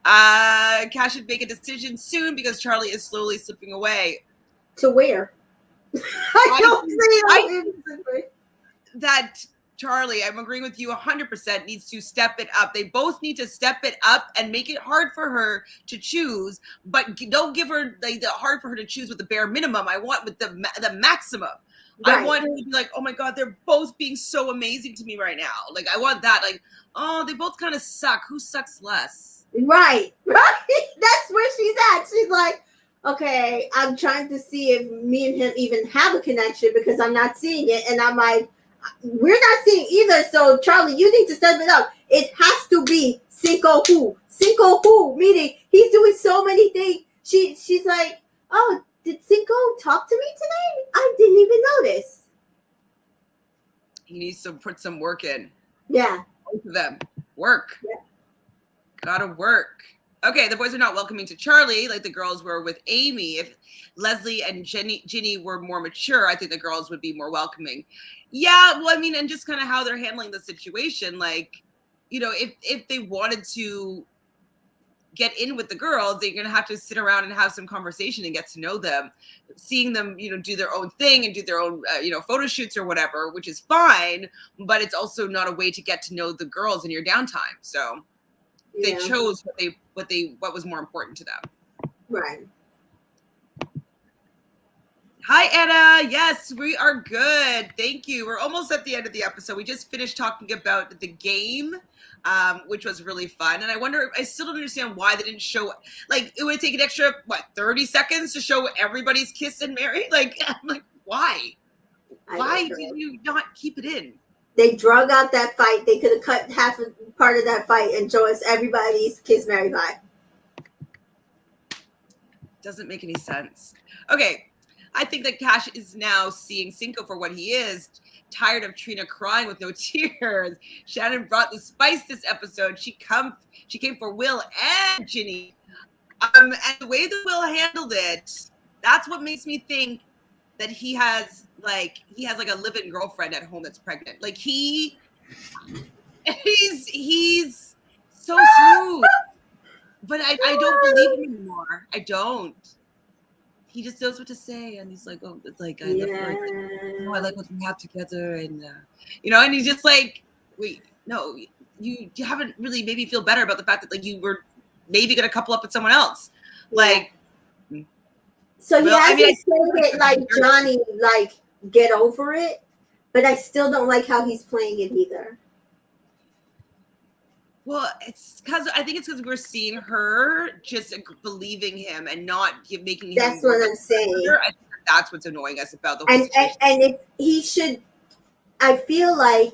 Cash should make a decision soon because Charlie is slowly slipping away. To where? I don't see that Charlie, I'm agreeing with you 100%, needs to step it up. They both need to step it up and make it hard for her to choose, but don't give her like the hard for her to choose with the bare minimum. I want with the maximum. Right. I want her to be like, oh my God, they're both being so amazing to me right now. Like, I want that. Like, oh, they both kind of suck. Who sucks less? Right. That's where she's at. She's like, okay, I'm trying to see if me and him even have a connection because I'm not seeing it. And I'm like, we're not seeing either. So Charlie, you need to step it up. It has to be Cinco who, meaning he's doing so many things. She's like, oh, did Cinco talk to me today? I didn't even notice. He needs to put some work in. Yeah. Both of them. Work. Yeah. Gotta work. Okay, the boys are not welcoming to Charlie like the girls were with Amy. If Leslie and Ginny were more mature, I think the girls would be more welcoming. Yeah, well, I mean, and just kind of how they're handling the situation. Like, you know, if they wanted to get in with the girls, they're gonna have to sit around and have some conversation and get to know them. Seeing them, you know, do their own thing and do their own, you know, photo shoots or whatever, which is fine, but it's also not a way to get to know the girls in your downtime. So they chose what was more important to them. Right. Hi, Anna. Yes, we are good. Thank you. We're almost at the end of the episode. We just finished talking about the game, which was really fun. And I still don't understand why they didn't show, like, it would take an extra, 30 seconds to show everybody's kiss and marry? Like, I'm like, why? Why did you not keep it in? They drug out that fight. They could have cut half a part of that fight and show us everybody's kiss, marry, bye. Doesn't make any sense. Okay. I think that Cash is now seeing Cinco for what he is, tired of Trina crying with no tears. Shannon brought the spice this episode. She came for Will and Ginny. And the way that Will handled it, that's what makes me think that he has like a live-in girlfriend at home that's pregnant. Like he's so smooth. But I don't believe him anymore. I don't. He just knows what to say, and he's like, "Oh, it's like I love her. I like what we have together," and you know, and he's just like, "Wait, no, you haven't really made me feel better about the fact that like you were maybe gonna couple up with someone else." Like, so he hasn't said it like Johnny, like get over it, but I still don't like how he's playing it either. Well, I think it's because we're seeing her just believing him and not making him. That's what I'm saying. I think that's what's annoying us about the whole situation. And if he should, I feel like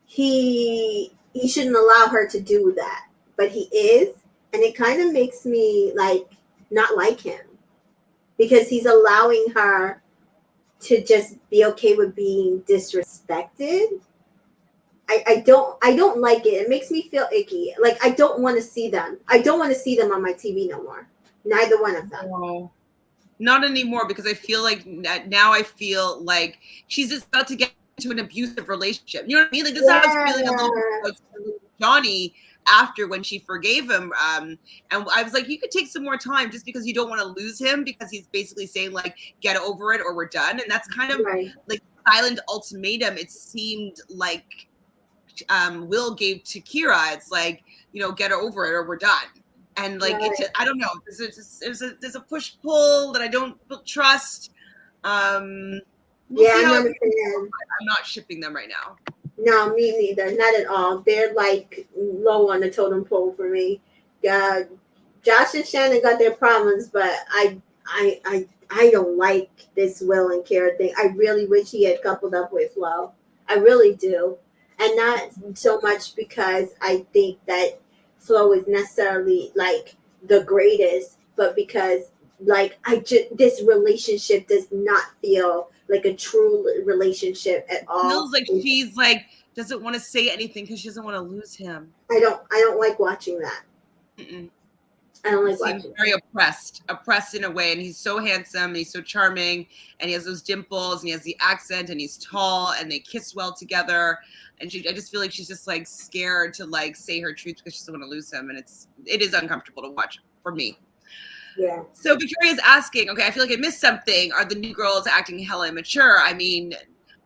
he shouldn't allow her to do that, but he is, and it kind of makes me like not like him because he's allowing her to just be okay with being disrespected. I don't like it. It makes me feel icky. Like I don't want to see them. I don't want to see them on my TV no more. Neither one of them. No, not anymore because I feel like now I feel like she's just about to get into an abusive relationship. You know what I mean? Like this is how I was feeling a little bit about Johnny after when she forgave him. And I was like, you could take some more time just because you don't want to lose him because he's basically saying like, get over it or we're done. And that's kind of like silent ultimatum. It seemed like Will gave to Kira. It's like, you know, get over it or we're done. And like, I don't know. There's a push pull that I don't trust. We'll see how I'm not shipping them right now. No, me neither. Not at all. They're like low on the totem pole for me. Josh and Shannon got their problems, but I don't like this Will and Kira thing. I really wish he had coupled up with Flo. I really do. And not so much because I think that Flo is necessarily like the greatest, but because like this relationship does not feel like a true relationship at all. It feels like she's like doesn't want to say anything because she doesn't want to lose him. I don't like watching that. Mm-mm. I don't like watching. Very oppressed in a way, and he's so handsome, and he's so charming, and he has those dimples, and he has the accent, and he's tall, and they kiss well together. And I just feel like she's just like scared to like say her truth because she doesn't want to lose him, and it is uncomfortable to watch for me. Yeah. So Victoria's asking, okay, I feel like I missed something. Are the new girls acting hella immature? I mean,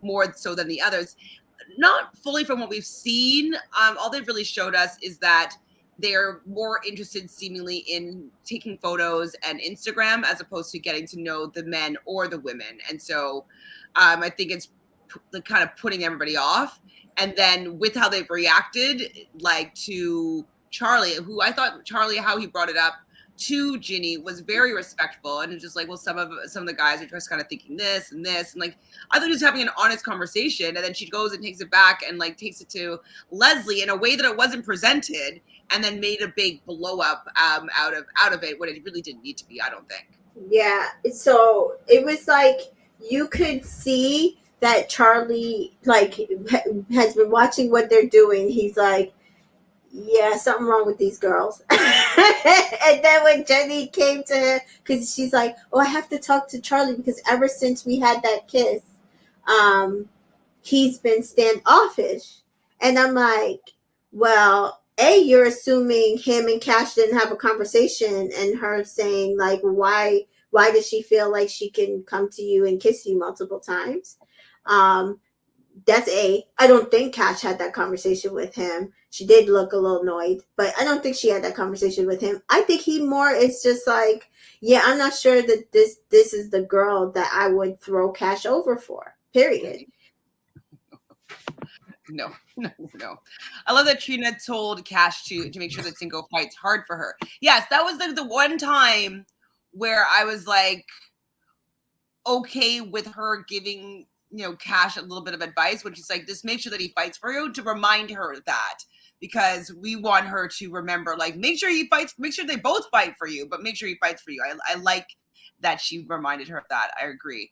more so than the others. Not fully from what we've seen. All they've really showed us is that they're more interested seemingly in taking photos and Instagram as opposed to getting to know the men or the women. And so I think it's kind of putting everybody off. And then with how they've reacted, like to Charlie, who I thought how he brought it up to Ginny was very respectful. And it's just like, well, some of the guys are just kind of thinking this and this. And like, I thought he was having an honest conversation. And then she goes and takes it back and like takes it to Leslie in a way that it wasn't presented and then made a big blow up out of it when it really didn't need to be, I don't think. Yeah. So it was like, you could see that Charlie like has been watching what they're doing. He's like, yeah, something wrong with these girls. And then when Jenny came to her, because she's like, oh, I have to talk to Charlie because ever since we had that kiss, um, he's been standoffish. And I'm like, well, you're assuming him and Cash didn't have a conversation, and her saying like, why does she feel like she can come to you and kiss you multiple times? That's I don't think Cash had that conversation with him. She did look a little annoyed, but I don't think she had that conversation with him. I think he more is just like, yeah, I'm not sure that this is the girl that I would throw Cash over for. Period. No. I love that Trina told Cash to make sure that Cinco fights hard for her. Yes, that was the one time where I was like okay with her giving Cash a little bit of advice, which is like, just make sure that he fights for you, to remind her that, because we want her to remember, like, make sure he fights, make sure they both fight for you, but make sure he fights for you. I like that she reminded her of that. I agree.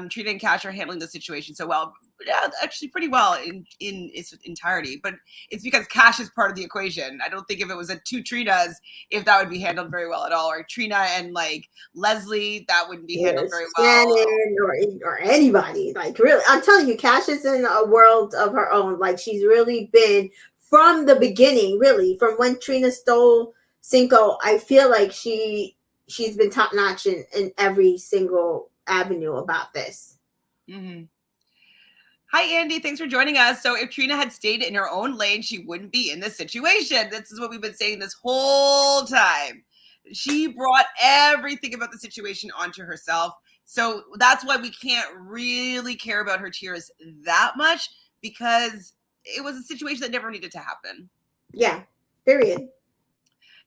Trina and Cash are handling the situation so well. Yeah, actually pretty well in its entirety, but it's because Cash is part of the equation. I don't think if it was a two Trinas, if that would be handled very well at all, or Trina and like Leslie, that wouldn't be handled very well. Shannon or anybody. Like, really, I'm telling you, Cash is in a world of her own. Like, she's really been from the beginning, really, from when Trina stole Cinco. I feel like she's been top notch in every single avenue about this. Mm-hmm. Hi, Andy. Thanks for joining us. So if Trina had stayed in her own lane, she wouldn't be in this situation. This is what we've been saying this whole time. She brought everything about the situation onto herself. So that's why we can't really care about her tears that much, because it was a situation that never needed to happen. Yeah, period.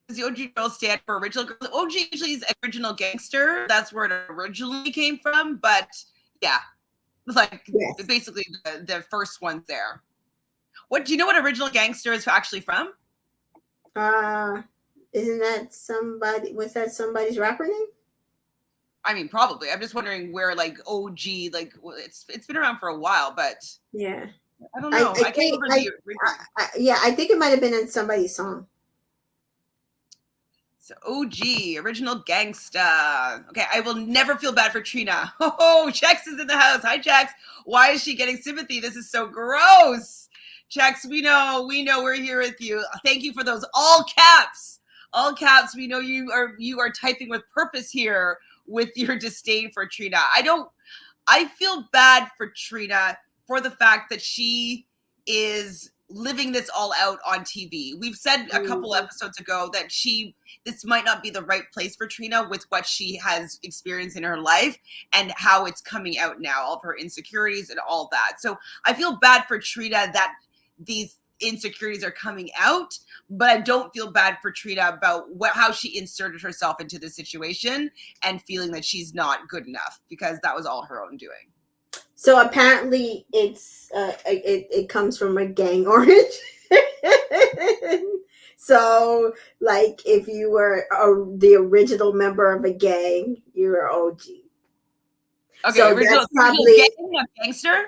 The OG girls stand for original girls. OG usually is original gangster. That's where it originally came from. But yeah. Like, yes. Basically the first ones there. What do you know what original gangster is actually from? Isn't that somebody? Was that somebody's rapper name? I mean, probably. I'm just wondering where like OG, like it's been around for a while, but yeah, I don't know. I can't remember yeah, I think it might have been in somebody's song. So OG, original gangsta. Okay, I will never feel bad for Trina. Oh, Chex is in the house. Hi, Chex. Why is she getting sympathy? This is so gross. Chex, we know we're here with you. Thank you for those all caps. All caps. We know you are typing with purpose here with your disdain for Trina. I feel bad for Trina for the fact that she is living this all out on TV. We've said a couple episodes ago that this might not be the right place for Trina with what she has experienced in her life and how it's coming out now, all of her insecurities and all that. So I feel bad for Trina that these insecurities are coming out, but I don't feel bad for Trina about how she inserted herself into the situation and feeling that she's not good enough, because that was all her own doing. So apparently it's it comes from a gang origin. So like if you were the original member of a gang, you're OG. Okay, so original gang, not gangster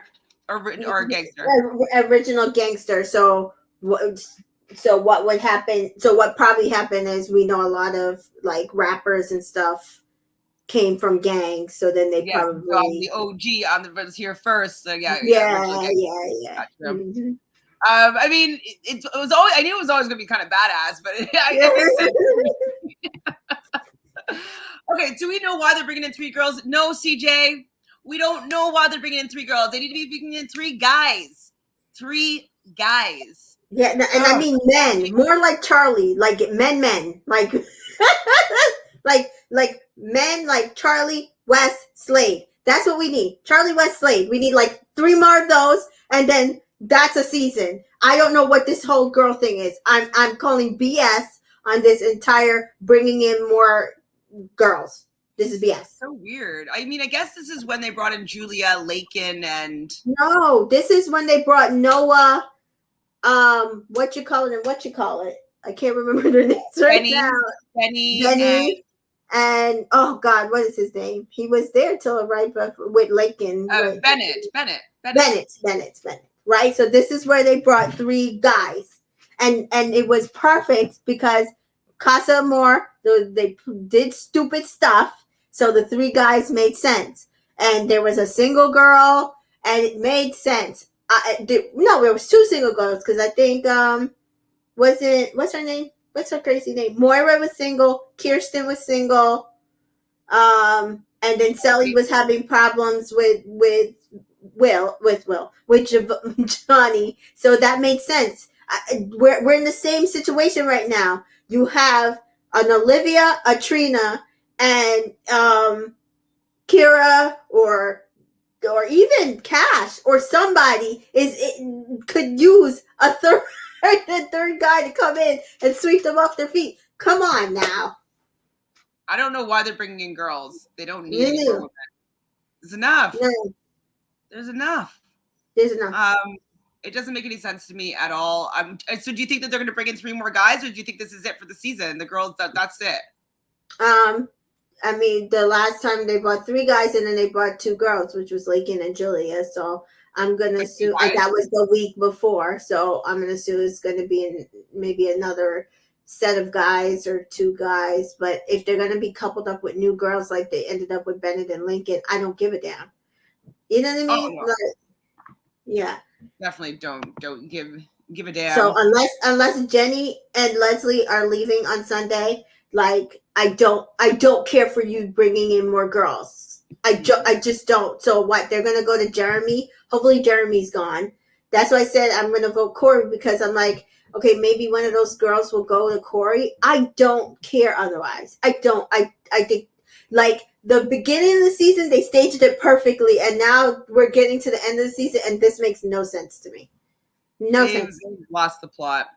or gangster. Original gangster. So what would happen? So what probably happened is, we know a lot of like rappers and stuff came from gangs, so then they probably the OG on the was here first. So yeah. Mm-hmm. I mean, it was always, I knew it was always going to be kind of badass, but it makes sense. Okay, do we know why they're bringing in 3 girls? No, CJ, we don't know why they're bringing in 3 girls. They need to be bringing in 3 guys. 3 guys. Yeah, and I mean men, more like Charlie, like men, like like men like Charlie, West, Slade. That's what we need. Charlie, West, Slade. We need like 3 more of those, and then that's a season. I don't know what this whole girl thing is. I'm calling BS on this entire bringing in more girls. This is BS. So weird. I mean, I guess this is when they brought in Julia, Lakin, and no, this is when they brought Noah. What you call it? I can't remember their names right now. Benny. And oh God, what is his name? He was there till right with Lakin. Bennett. Right. So this is where they brought 3 guys, and it was perfect because Casa Amor, they did stupid stuff, so the three guys made sense, and there was a single girl, and it made sense. No, there was two single girls because I think wasn't what's her name? What's her crazy name? Moira was single, Kirsten was single, and then Sally was having problems with Johnny, so that made sense. We're in the same situation right now. You have an Olivia, a Trina, and Kira, or even Cash, or somebody could use a third guy to come in and sweep them off their feet. Come on now. I don't know why they're bringing in girls. They don't need any more women. There's enough. No. There's enough. It doesn't make any sense to me at all. So do you think that they're going to bring in 3 more guys, or do you think this is it for the season? The girls, that's it? I mean, the last time they brought 3 guys in and they brought 2 girls, which was Lakin and Julia. So I'm going to assume that was the week before. So I'm going to assume it's going to be maybe another set of guys or 2 guys. But if they're going to be coupled up with new girls like they ended up with Bennett and Lincoln, I don't give a damn. You know what I mean? Oh, no. Yeah. Definitely don't give a damn. So unless Jenny and Leslie are leaving on Sunday, like I don't care for you bringing in more girls. I just don't. So what? They're gonna go to Jeremy. Hopefully Jeremy's gone. That's why I said I'm gonna vote Corey, because I'm like, okay, maybe one of those girls will go to Corey. I don't care otherwise. I think like the beginning of the season they staged it perfectly, and now we're getting to the end of the season and this makes no sense to me. No sense. Lost the plot.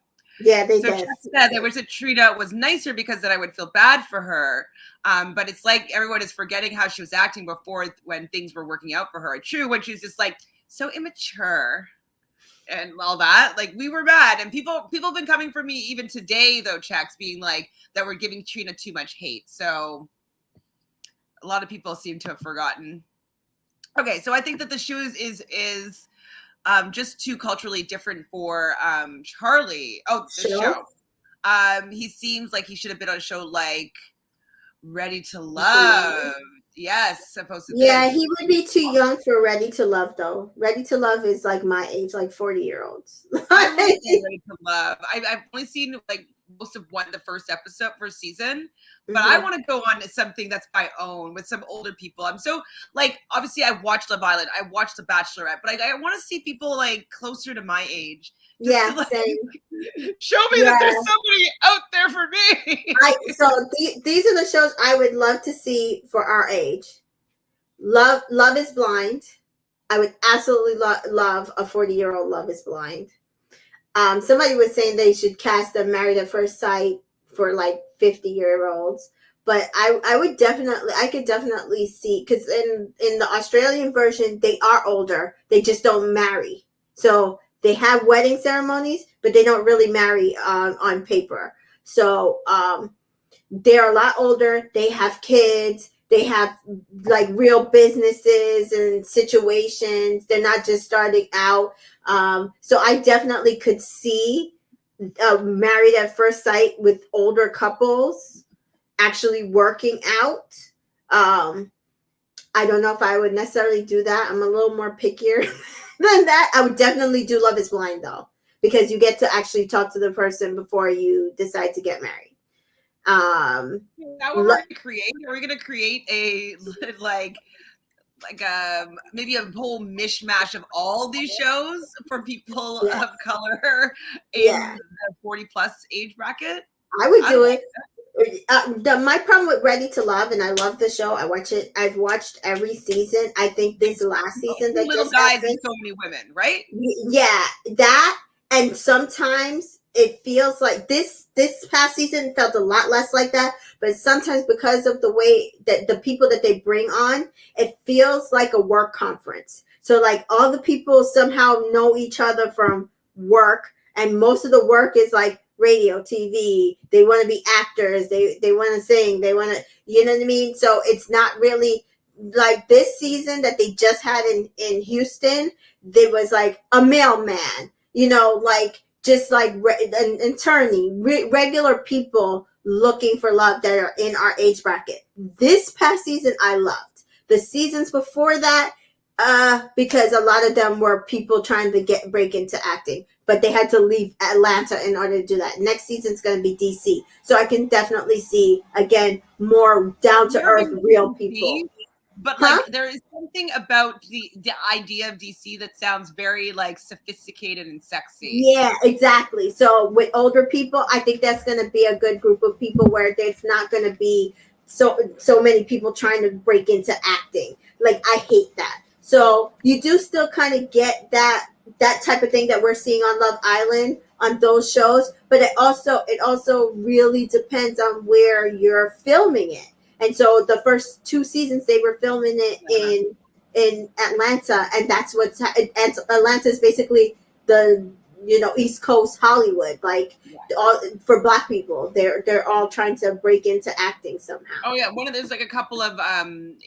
Yeah, they did. Said I wish that Trina was nicer because then I would feel bad for her. But it's like everyone is forgetting how she was acting before when things were working out for her. True, when she was just like so immature and all that. Like we were mad, and people have been coming for me even today though, checks being like that we're giving Trina too much hate. So a lot of people seem to have forgotten. Okay, so I think that the show is just too culturally different for Charlie. Oh, the show. He seems like he should have been on a show like Ready to Love. Yes, supposed to be. Yeah, he would be too young for Ready to Love, though. Ready to Love is like my age, like 40-year-olds. Ready to Love. I've only seen like most of the first season, but I want to go on to something that's my own with some older people. I'm so like, obviously I watched Love Island, I watched The Bachelorette, but I want to see people like closer to my age. Yeah, to, same. Show me that there's somebody out there for me. These are the shows I would love to see for our age. Love is Blind. I would absolutely love a 40-year-old Love is Blind. Somebody was saying they should cast a Married at First Sight for like 50-year-olds, but I could definitely see, because in the Australian version they are older, they just don't marry. So they have wedding ceremonies, but they don't really marry on paper. So they're a lot older. They have kids. They have like real businesses and situations. They're not just starting out. So I definitely could see Married at First Sight with older couples actually working out. I don't know if I would necessarily do that. I'm a little more pickier than that. I would definitely do Love is Blind, though, because you get to actually talk to the person before you decide to get married. Is that what we're going to create? Are we going to create a like maybe a whole mishmash of all these shows for people of color in the 40 plus age bracket? I would do it. My problem with Ready to Love, and I love the show. I watch it. I've watched every season. I think this last season that little just guys happened, and so many women, right? Yeah, that, and sometimes it feels like this past season felt a lot less like that. But sometimes because of the way that the people that they bring on, it feels like a work conference. So like all the people somehow know each other from work, and most of the work is like radio, TV. They want to be actors. They want to sing. They want to, you know what I mean? So it's not really like this season that they just had in Houston. There was like a mailman, you know, like just like an attorney, regular people looking for love that are in our age bracket. This past season, I loved. The seasons before that, because a lot of them were people trying to break into acting, but they had to leave Atlanta in order to do that. Next season's going to be DC, so I can definitely see again more down to earth, real people. But like there is something about the idea of DC that sounds very like sophisticated and sexy. Yeah, exactly. So with older people, I think that's going to be a good group of people where there's not going to be so many people trying to break into acting. Like I hate that. So you do still kind of get that type of thing that we're seeing on Love Island on those shows, but it also really depends on where you're filming it. And so the first 2 seasons they were filming it in Atlanta, and that's what's Atlanta is basically the East Coast Hollywood, like all for Black people. They're all trying to break into acting somehow. Oh yeah, there's like a couple of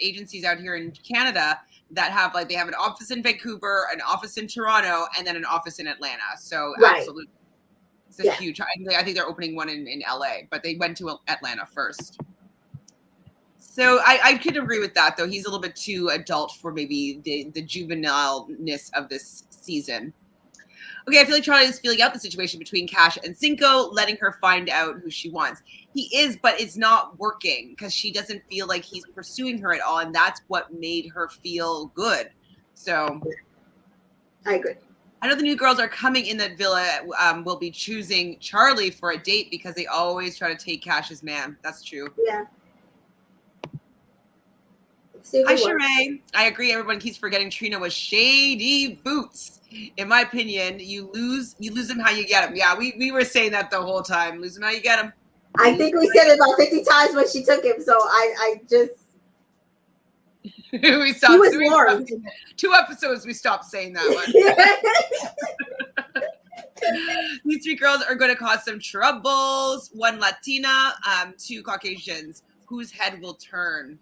agencies out here in Canada that have like they have an office in Vancouver, an office in Toronto, and then an office in Atlanta. So absolutely, it's a huge. I think they're opening one in LA, but they went to Atlanta first. So I could agree with that, though. He's a little bit too adult for maybe the juvenile-ness of this season. Okay, I feel like Charlie is feeling out the situation between Cash and Cinco, letting her find out who she wants. He is, but it's not working because she doesn't feel like he's pursuing her at all, and that's what made her feel good. So I agree. I know the new girls are coming in that villa will be choosing Charlie for a date because they always try to take Cash's man. That's true. Yeah. Hi, Sheree. I agree. Everyone keeps forgetting Trina was shady boots. In my opinion, you lose them how you get them. Yeah, we were saying that the whole time. Lose them how you get them. I think we said it about 50 times when she took him. So I just we stopped. He was warned. 2 episodes we stopped saying that one. These 3 girls are going to cause some troubles. 1 Latina, 2 Caucasians. Whose head will turn?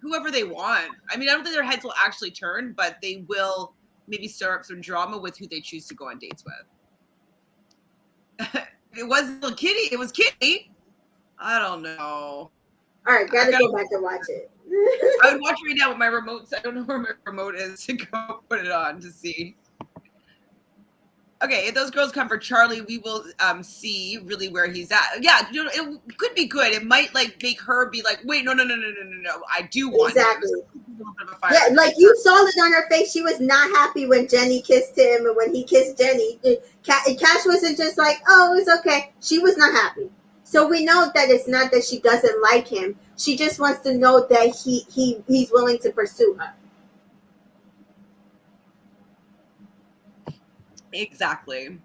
Whoever they want. I mean, I don't think their heads will actually turn, but they will maybe stir up some drama with who they choose to go on dates with. It wasn't Kitty. It was Kitty. I don't know. All right, gotta go back and watch it. I would watch right now with my remote. I don't know where my remote is to go put it on to see. Okay, if those girls come for Charlie, we will see really where he's at. Yeah, it could be good. It might like make her be like, wait, no, I do want exactly. Him. Yeah, like you saw it on her face. She was not happy when Jenny kissed him, and when he kissed Jenny, Cash wasn't just like, oh, it's okay. She was not happy. So we know that it's not that she doesn't like him. She just wants to know that he's willing to pursue her. Exactly.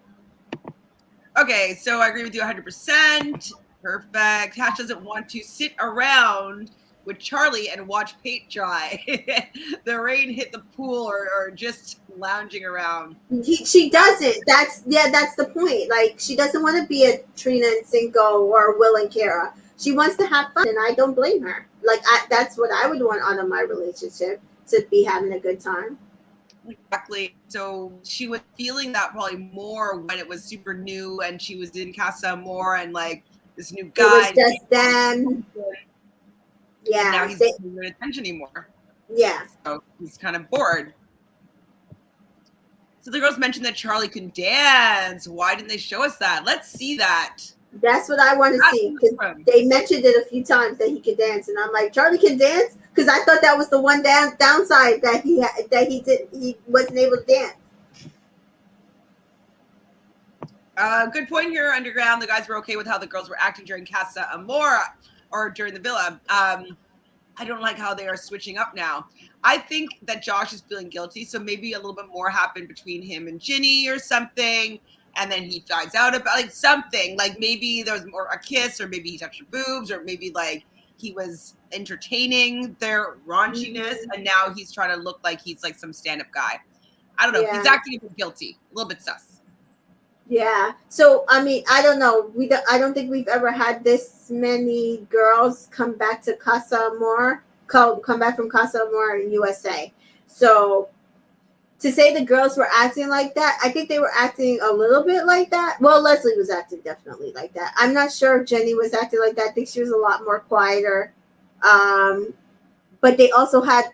Okay, so I agree with you 100%. Perfect. Cash doesn't want to sit around with Charlie and watch paint dry. The rain hit the pool or just lounging around. She doesn't. That's the point. Like, she doesn't want to be a Trina and Cinco or Will and Kara. She wants to have fun, and I don't blame her. Like, that's what I would want out of my relationship, to be having a good time. Exactly. So she was feeling that probably more when it was super new and she was in Casa Amor and like this new guy. It was just them. Yeah. And now he's not paying attention anymore. Yeah. So he's kind of bored. So the girls mentioned that Charlie can dance. Why didn't they show us that? Let's see that. That's what I want to see, because they mentioned it a few times that he could dance, and I'm like, Charlie can dance, because I thought that was the one downside that he wasn't able to dance. Good point here, Underground. The guys were okay with how the girls were acting during Casa Amor or during the villa. I don't like how they are switching up now. I think that Josh is feeling guilty, so maybe a little bit more happened between him and Ginny or something. And then he finds out about like something, like maybe there was more a kiss, or maybe he touched her boobs, or maybe like he was entertaining their raunchiness, and now he's trying to look like he's like some stand-up guy. I don't know. Yeah. He's acting a bit guilty, a little bit sus. Yeah. So I mean, I don't know. I don't think we've ever had this many girls come back to Casa Amor, come back from Casa Amor in USA. So to say the girls were acting like that, I think they were acting a little bit like that. Well, Leslie was acting definitely like that. I'm not sure if Jenny was acting like that. I think she was a lot more quieter. But they also had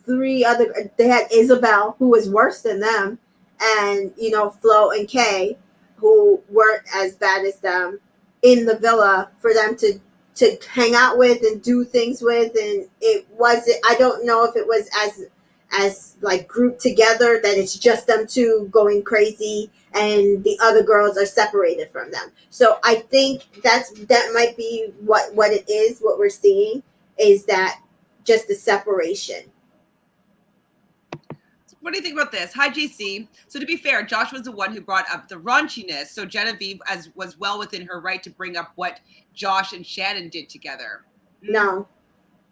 three other. They had Isabel, who was worse than them, and Flo and Kay, who weren't as bad as them, in the villa for them to hang out with and do things with. And it wasn't. I don't know if it was as like grouped together that it's just them two going crazy and the other girls are separated from them. So I think that might be what it is. What we're seeing is that just the separation. What do you think about this? Hi, JC. So to be fair, Josh was the one who brought up the raunchiness. So Genevieve was well within her right to bring up what Josh and Shannon did together. No,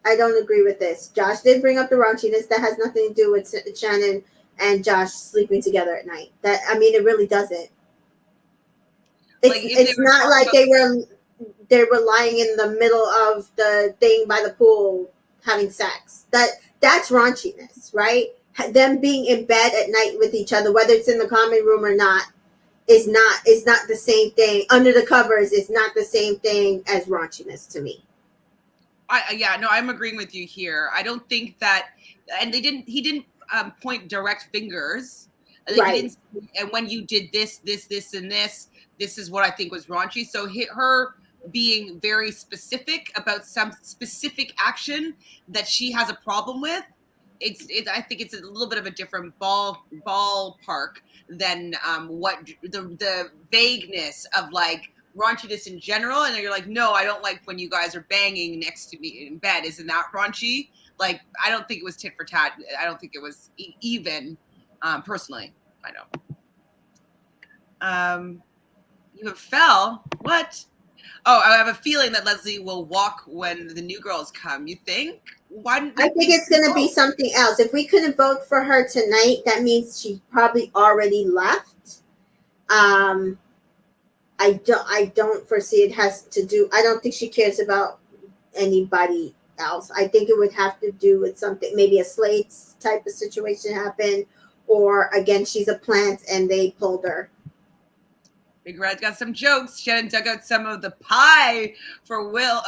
I don't agree with this. Josh did bring up the raunchiness. That has nothing to do with Shannon and Josh sleeping together at night. It really doesn't. It's not like they were lying in the middle of the thing by the pool having sex. That's raunchiness, right? Them being in bed at night with each other, whether it's in the common room or not, is not the same thing. Under the covers is not the same thing as raunchiness to me. I'm agreeing with you here. I don't think that, and he didn't point direct fingers. I think right. He didn't, and when you did this, and this is what I think was raunchy. So her being very specific about some specific action that she has a problem with, I think it's a little bit of a different ballpark than what the vagueness of like raunchiness in general. And you're like, no, I don't like when you guys are banging next to me in bed. Isn't that raunchy? Like, I don't think it was tit for tat. I don't think it was even. Personally, I don't. You have fell. What? Oh, I have a feeling that Leslie will walk when the new girls come. You think? I think it's going to be something else. If we couldn't vote for her tonight, that means she probably already left. I don't foresee it has to do. I don't think she cares about anybody else. I think it would have to do with something, maybe a Slates type of situation happen, or again, she's a plant and they pulled her. Big Red's got some jokes. Shannon dug out some of the pie for Will,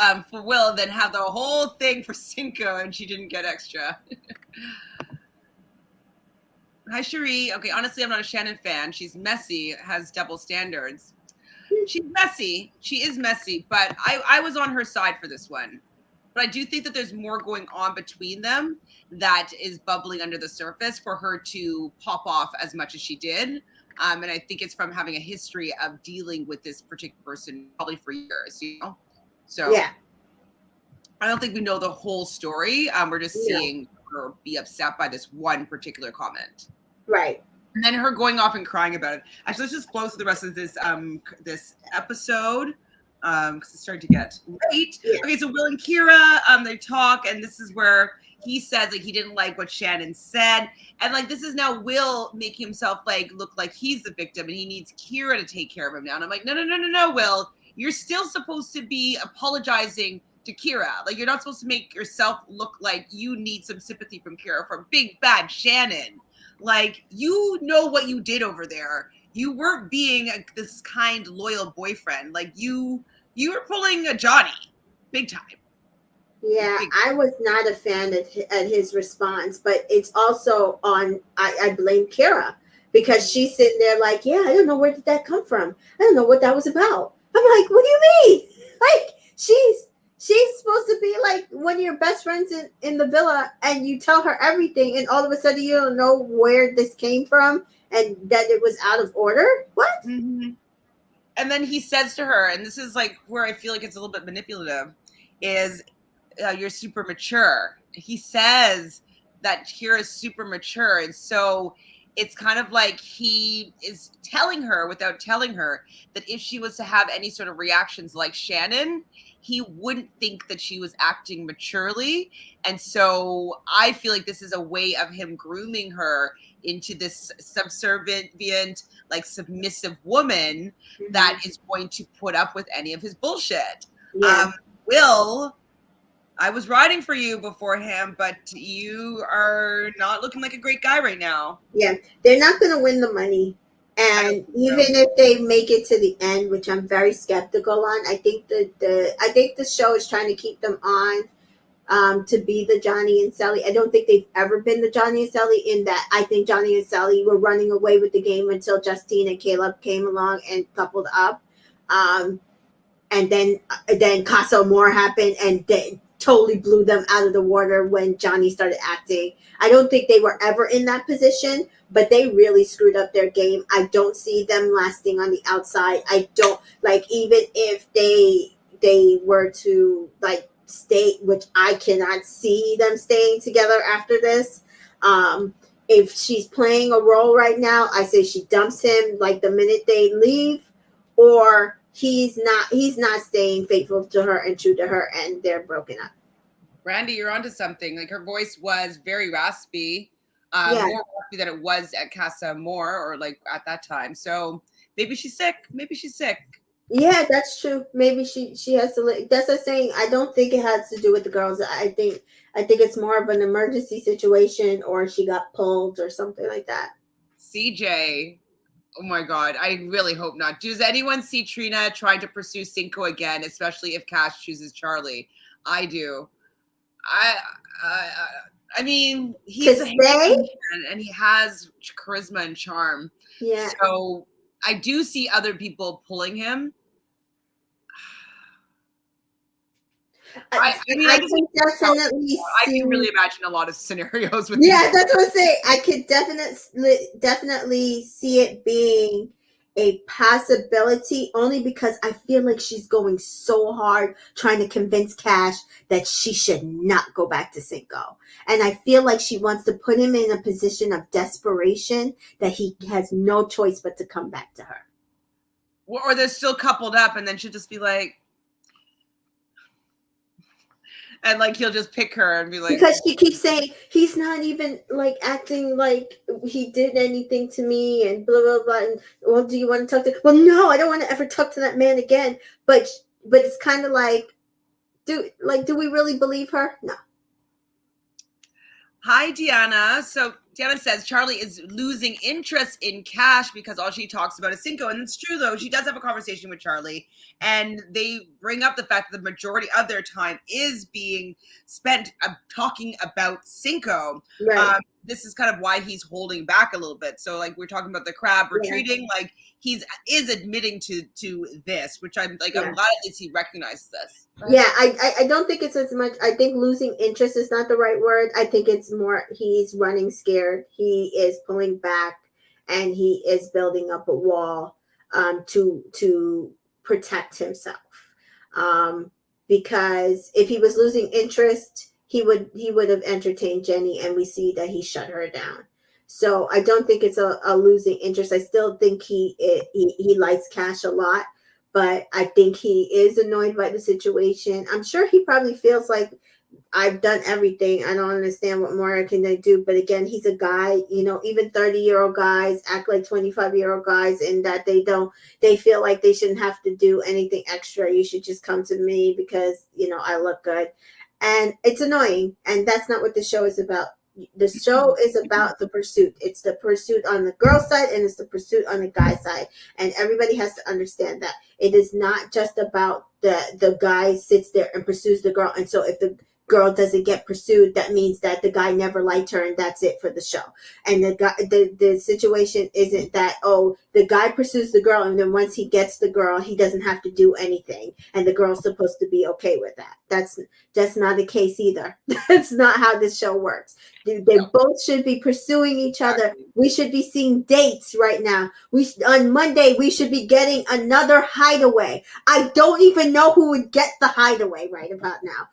then have the whole thing for Cinco, and she didn't get extra. Hi, Cherie. Okay, honestly, I'm not a Shannon fan. She's messy, has double standards. She's messy. She is messy, but I was on her side for this one. But I do think that there's more going on between them that is bubbling under the surface for her to pop off as much as she did. And I think it's from having a history of dealing with this particular person probably for years, So yeah. I don't think we know the whole story. We're just seeing her be upset by this one particular comment. Right. And then her going off and crying about it. Actually, let's just blow through the rest of this this episode because it's starting to get late. Yeah. Okay, so Will and Kira, they talk, and this is where he says like he didn't like what Shannon said, and like this is now Will making himself like look like he's the victim, and he needs Kira to take care of him now. And I'm like, no, Will, you're still supposed to be apologizing to Kira. Like you're not supposed to make yourself look like you need some sympathy from Kira from big bad Shannon. Like you know what you did over there. You weren't being this kind, loyal boyfriend. Like you were pulling a Johnny, big time. Yeah, I was not a fan of his response, but it's also on. I blame Kira because she's sitting there like, yeah, I don't know where did that come from. I don't know what that was about. I'm like, what do you mean? Like she's supposed to be like one of your best friends in the villa, and you tell her everything, and all of a sudden you don't know where this came from and that it was out of order. What? Mm-hmm. And then he says to her, and this is like where I feel like it's a little bit manipulative, is you're super mature. He says that Kira's super mature, and so it's kind of like he is telling her without telling her that if she was to have any sort of reactions like Shannon, he wouldn't think that she was acting maturely. And so I feel like this is a way of him grooming her into this subservient, like submissive woman that is going to put up with any of his bullshit. Yeah. Will I was riding for you beforehand, but you are not looking like a great guy right now. Yeah, they're not going to win the money. I don't And think even so. if they make it to the end, which I'm very skeptical on, I think the show is trying to keep them on to be the Johnny and Sally. I don't think they've ever been the Johnny and Sally in that I think Johnny and Sally were running away with the game until Justine and Caleb came along and coupled up. Um, and then Casa Amor happened and they totally blew them out of the water when Johnny started acting. I don't think they were ever in that position, but they really screwed up their game. I don't see them lasting on the outside. I don't like even if they were to like stay, which I cannot see them staying together after this. If she's playing a role right now, I say she dumps him like the minute they leave, or he's not staying faithful to her and true to her, and they're broken up. Brandy, you're onto something. Like her voice was very raspy, Yeah, more raspy than it was at Casa Amor or like at that time. So maybe she's sick. Maybe she's sick. yeah, that's true. Maybe she has to. That's a saying. I don't think it has to do with the girls. I think it's more of an emergency situation, or she got pulled or something like that. CJ. Oh my God. I really hope not. Does anyone see Trina trying to pursue Cinco again, especially if Cash chooses Charlie? I do. I, I, I mean, To he's a stay, handsome man and he has charisma and charm. yeah. So I do see other people pulling him. I, I mean, I I can, can definitely I see. can really imagine a lot of scenarios with these. Yeah, that's what I'm saying. I could definitely see it being a possibility, only because I feel like she's going so hard trying to convince Cash that she should not go back to Cinco. And I feel like she wants to put him in a position of desperation that he has no choice but to come back to her. Or they're still coupled up and then she'll just be like, and like he'll just pick her and be like, Because she keeps saying he's not even like acting like he did anything to me and blah blah blah. And well, do you want to talk to? Well, no, I don't want to ever talk to that man again. But it's kind of like, do we really believe her? No. hi, Deanna. So Deanna says Charlie is losing interest in Cash because all she talks about is Cinco. And it's true, though. She does have a conversation with Charlie. And they bring up the fact that the majority of their time is being spent talking about Cinco. Right. This is kind of why he's holding back a little bit. So, like, we're talking about the crab retreating. Like, is admitting to this, which I'm like, I'm glad at least he recognizes this. Yeah, I don't think it's as much. I think losing interest is not the right word. I think it's more he's running scared. He is pulling back, and he is building up a wall to protect himself. Because if he was losing interest, he would have entertained Jenny, and we see that he shut her down. So I don't think it's a losing interest. I still think he likes Cash a lot, but I think he is annoyed by the situation. I'm sure he probably feels like I've done everything. I don't understand what more can I do. But again, he's a guy, even 30-year-old guys act like 25-year-old guys, in that they feel like they shouldn't have to do anything extra. You should just come to me because, I look good. And it's annoying. And that's not what the show is about. The show is about the pursuit. It's the pursuit on the girl side and it's the pursuit on the guy side. And everybody has to understand that it is not just about the guy sits there and pursues the girl. And so if the girl doesn't get pursued, that means that the guy never liked her and that's it for the show. And the situation isn't that, oh, the guy pursues the girl and then once he gets the girl, he doesn't have to do anything and the girl's supposed to be okay with that. That's not the case either. That's not how this show works. They both should be pursuing each other. We should be seeing dates right now. On Monday we should be getting another hideaway. I don't even know who would get the hideaway right about now.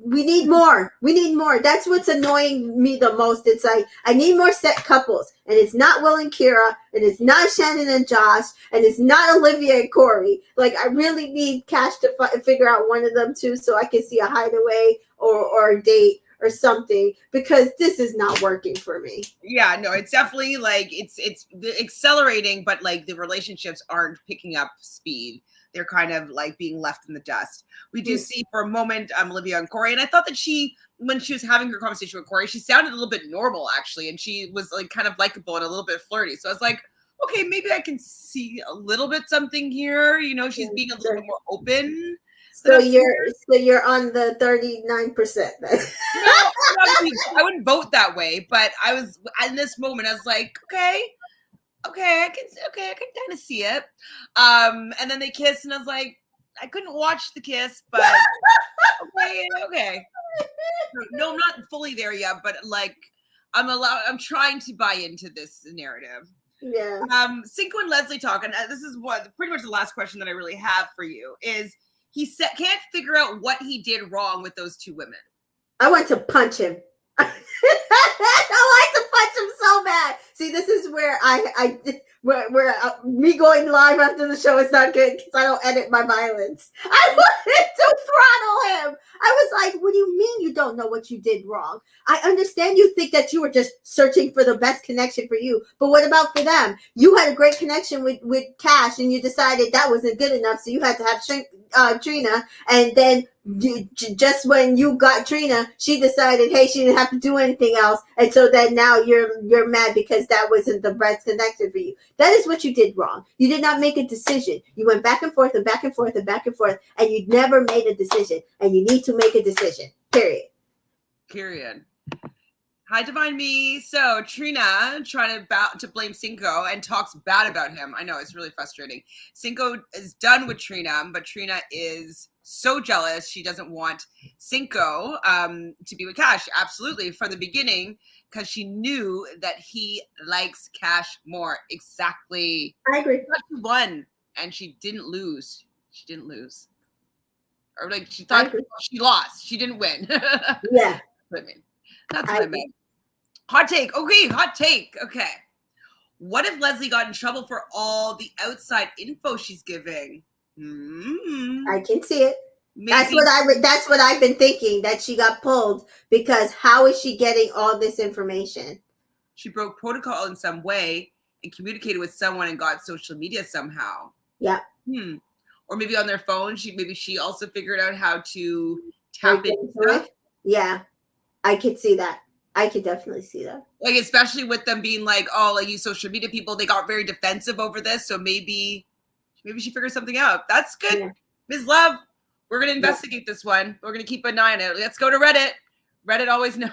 We need more. We need more. That's what's annoying me the most. It's like, I need more set couples. And it's not Will and Kira. And it's not Shannon and Josh. And it's not Olivia and Corey. Like, I really need Cash to figure out one of them too, so I can see a hideaway or a date or something, because this is not working for me. Yeah, no, it's definitely like it's accelerating, but like the relationships aren't picking up speed. they're kind of like being left in the dust. We do see for a moment Olivia and Corey, and I thought that when she was having her conversation with Corey, she sounded a little bit normal actually, and she was like kind of likable and a little bit flirty. So I was like, okay, maybe I can see a little bit something here. You know, she's being a little bit more open. So you're on the 39%. No, I wouldn't vote that way, but I was in this moment. I was like, okay, I can kind of see it. And then they kissed, and I was like, I couldn't watch the kiss, but okay. No, I'm not fully there yet, but like, I'm trying to buy into this narrative. Yeah. Cinco and Leslie talk, and this is pretty much the last question that I really have for you is he can't figure out what he did wrong with those two women. I want to punch him. I like to punch him so bad. See, this is where where me going live after the show is not good because I don't edit my violence. I wanted to throttle him. I was like, what do you mean you don't know what you did wrong? I understand you think that you were just searching for the best connection for you, but what about for them? You had a great connection with Cash, and you decided that wasn't good enough, so you had to have Trina, and then just when you got Trina, she decided, hey, she didn't have to do anything else, and so then now you're mad because that wasn't the best connection for you. That is what you did wrong. You did not make a decision. You went back and forth and back and forth and back and forth, and you never made a decision. And you need to make a decision. Period. Hi, Divine Me. So Trina trying to blame Cinco and talks bad about him. I know, it's really frustrating. Cinco is done with Trina, but Trina is so jealous. She doesn't want Cinco to be with Cash. Absolutely, from the beginning, because she knew that he likes Cash more. Exactly. I agree. She won, and she didn't lose. Or like she thought she lost. She didn't win. Yeah. I mean, that's what I meant. Hot take. Okay, hot take. Okay. What if Leslie got in trouble for all the outside info she's giving? I can see it. Maybe. That's what I've been thinking, that she got pulled, because how is she getting all this information? She broke protocol in some way and communicated with someone and got social media somehow. Yeah. Or maybe on their phone, she also figured out how to tap into stuff. Yeah, I could see that. I could definitely see that. Like, especially with them being like, oh, like you social media people, they got very defensive over this. So maybe she figured something out. That's good. Yeah. Ms. Love, we're going to investigate this one. We're going to keep an eye on it. Let's go to Reddit. Reddit always knows.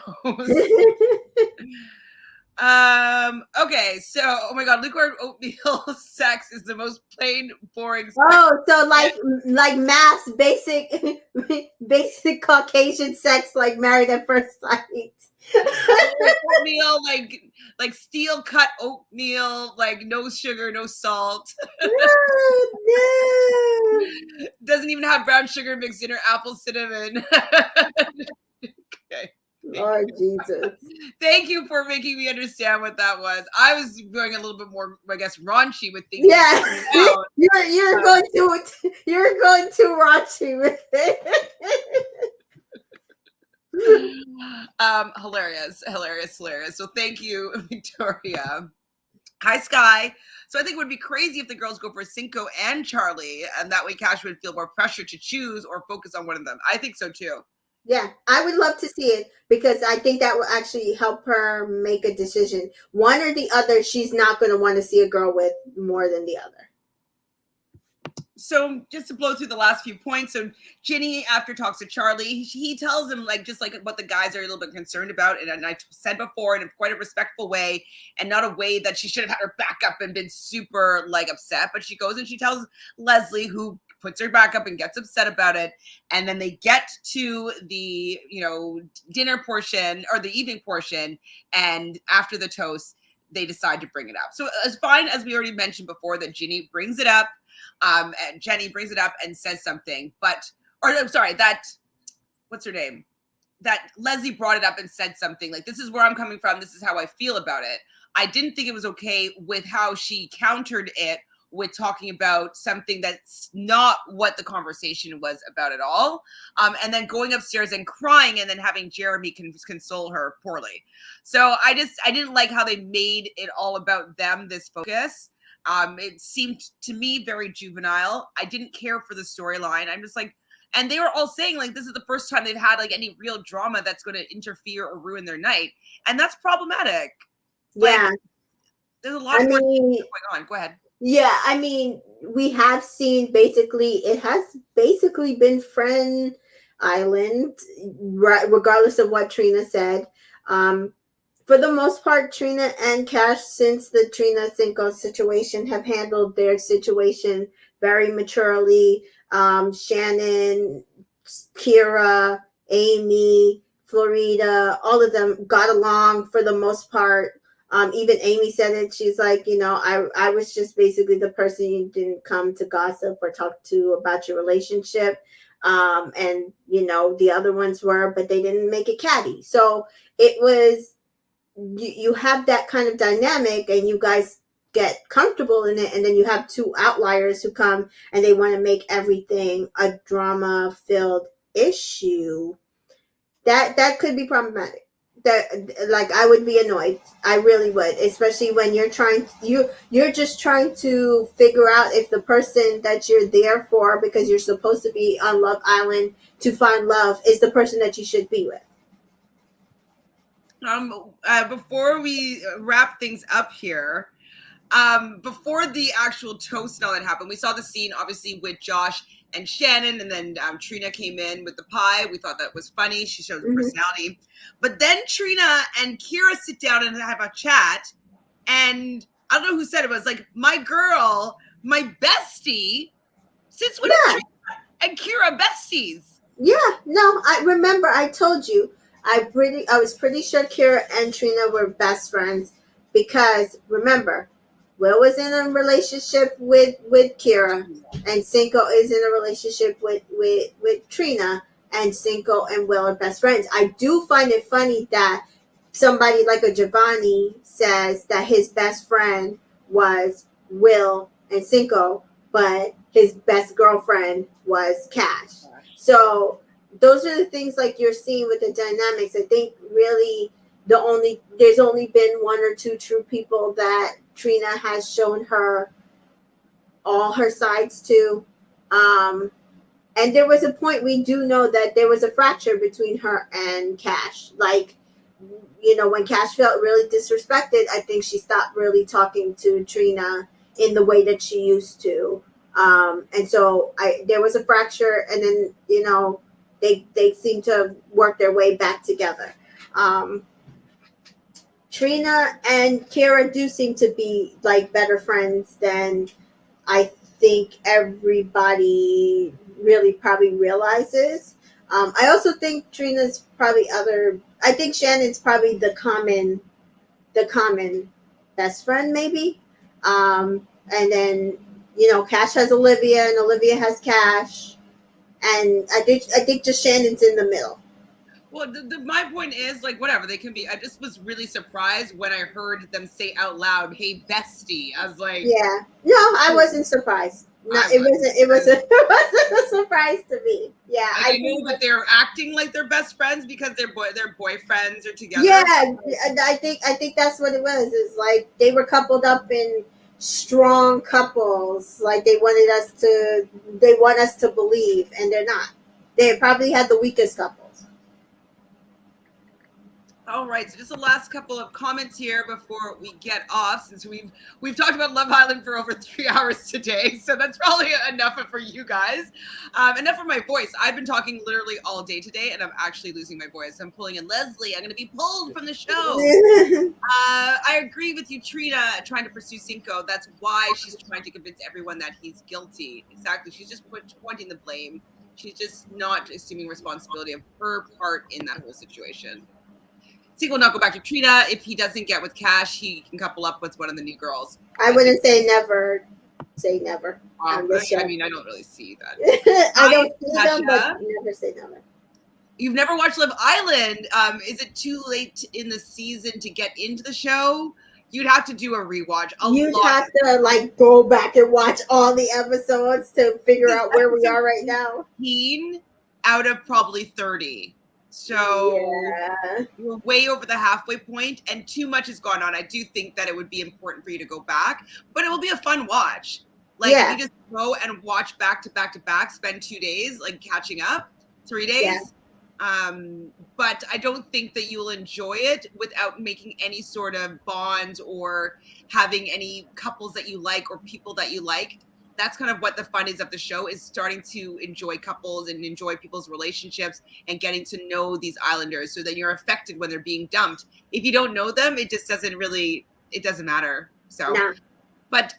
Okay, so oh my god, lukewarm oatmeal sex is the most plain boring sex. Oh, so like mass basic Caucasian sex, like Married at First Sight. Oatmeal, like steel cut oatmeal, like no sugar, no salt. No. Doesn't even have brown sugar mixed in or apple cinnamon. Okay. Lord Jesus. Thank you for making me understand what that was. I was going a little bit more, I guess, raunchy with things. Yeah, you're going too raunchy with it. Hilarious. So thank you, Victoria. Hi, Sky. So I think it would be crazy if the girls go for Cinco and Charlie, and that way Cash would feel more pressure to choose or focus on one of them. I think so too. Yeah, I would love to see it, because I think that will actually help her make a decision. One or the other, she's not going to want to see a girl with more than the other. So just to blow through the last few points. So Ginny, after talks to Charlie, he tells him just what the guys are a little bit concerned about. And I said before, in quite a respectful way, and not a way that she should have had her back up and been super upset. But she goes and she tells Leslie, who puts her back up and gets upset about it. And then they get to the, dinner portion or the evening portion. And after the toast, they decide to bring it up. So as fine as we already mentioned before, that Ginny brings it up. And Jenny brings it up and says something, what's her name? That Leslie brought it up and said something like, this is where I'm coming from. This is how I feel about it. I didn't think it was okay with how she countered it with talking about something that's not what the conversation was about at all. And then going upstairs and crying and then having Jeremy console her poorly. So I didn't like how they made it all about them, this focus. It seemed to me very juvenile. I didn't care for the storyline. I'm just like, and they were all saying like this is the first time they've had like any real drama that's going to interfere or ruin their night, and that's problematic. Yeah, like, there's a lot more going on. Go ahead. Yeah, I mean, we have seen basically it has basically been friend island, regardless of what Trina said. For the most part, Trina and Cash, since the Trina Cinco situation, have handled their situation very maturely. Shannon, Kira, Amy, Florida, all of them got along for the most part. Even Amy said it. She's like, I was just basically the person you didn't come to gossip or talk to about your relationship. And, the other ones were, but they didn't make it catty. So it was, you have that kind of dynamic and you guys get comfortable in it. And then you have two outliers who come and they want to make everything a drama filled issue. That could be problematic. That, like, I would be annoyed. I really would, especially when you're just trying to figure out if the person that you're there for, because you're supposed to be on Love Island to find love, is the person that you should be with. Before we wrap things up here, before the actual toast and all that happened, we saw the scene obviously with Josh and Shannon, and then Trina came in with the pie. We thought that was funny. She showed her personality. But then Trina and Kira sit down and have a chat, and I don't know who said it, was like, my girl, my bestie. Since when are Trina and Kira besties? Yeah, no, I remember I told you I was pretty sure Kira and Trina were best friends, because remember, Will was in a relationship with Kira, and Cinco is in a relationship with Trina, and Cinco and Will are best friends. I do find it funny that somebody like a Giovanni says that his best friend was Will and Cinco, but his best girlfriend was Cash. So those are the things like you're seeing with the dynamics. I think really there's only been one or two true people that Trina has shown her all her sides to. And there was a point, we do know that there was a fracture between her and Cash. Like, when Cash felt really disrespected, I think she stopped really talking to Trina in the way that she used to. And so there was a fracture, and then, they seem to have worked their way back together. Trina and Kira do seem to be like better friends than I think everybody really probably realizes. I also think Trina's probably I think Shannon's probably the common best friend, maybe. And then, Cash has Olivia and Olivia has Cash. And I think just Shannon's in the middle. Well, my point is, like, whatever, they can be. I just was really surprised when I heard them say out loud, "Hey, bestie." I was like, yeah, no, I wasn't surprised. No, it wasn't a surprise to me. Yeah, I know that they're acting like they're best friends because their boyfriends are together. Yeah, I think that's what it was. It's like they were coupled up in strong couples. Like they want us to believe, and they're not. They probably had the weakest couples. All right, so just the last couple of comments here before we get off, since we've talked about Love Island for over 3 hours today, so that's probably enough for you guys. Enough for my voice. I've been talking literally all day today, and I'm actually losing my voice. I'm pulling in Leslie. I'm going to be pulled from the show. I agree with you, Trina, trying to pursue Cinco. That's why she's trying to convince everyone that he's guilty. Exactly. She's just pointing the blame. She's just not assuming responsibility of her part in that whole situation. Cinco will not go back to Trina. If he doesn't get with Cash, he can couple up with one of the new girls. I wouldn't say never. Say never. I mean, I don't really see that. I don't see them, but never say never. You've never watched Love Island. Is it too late in the season to get into the show? You'd have to do a rewatch. You'd have to go back and watch all the episodes to figure out where we are right now. 15 out of probably 30. So Yeah. we're way over the halfway point, and too much has gone on. I do think that it would be important for you to go back, but it will be a fun watch. Like if you just go and watch back to back to back, spend 2 days like catching up, 3 days. But I don't think that you'll enjoy it without making any sort of bonds or having any couples that you like or people that you like. That's kind of what the fun is of the show, is starting to enjoy couples and enjoy people's relationships and getting to know these islanders, so that you're affected when they're being dumped. If you don't know them, it just doesn't really, it doesn't matter. So but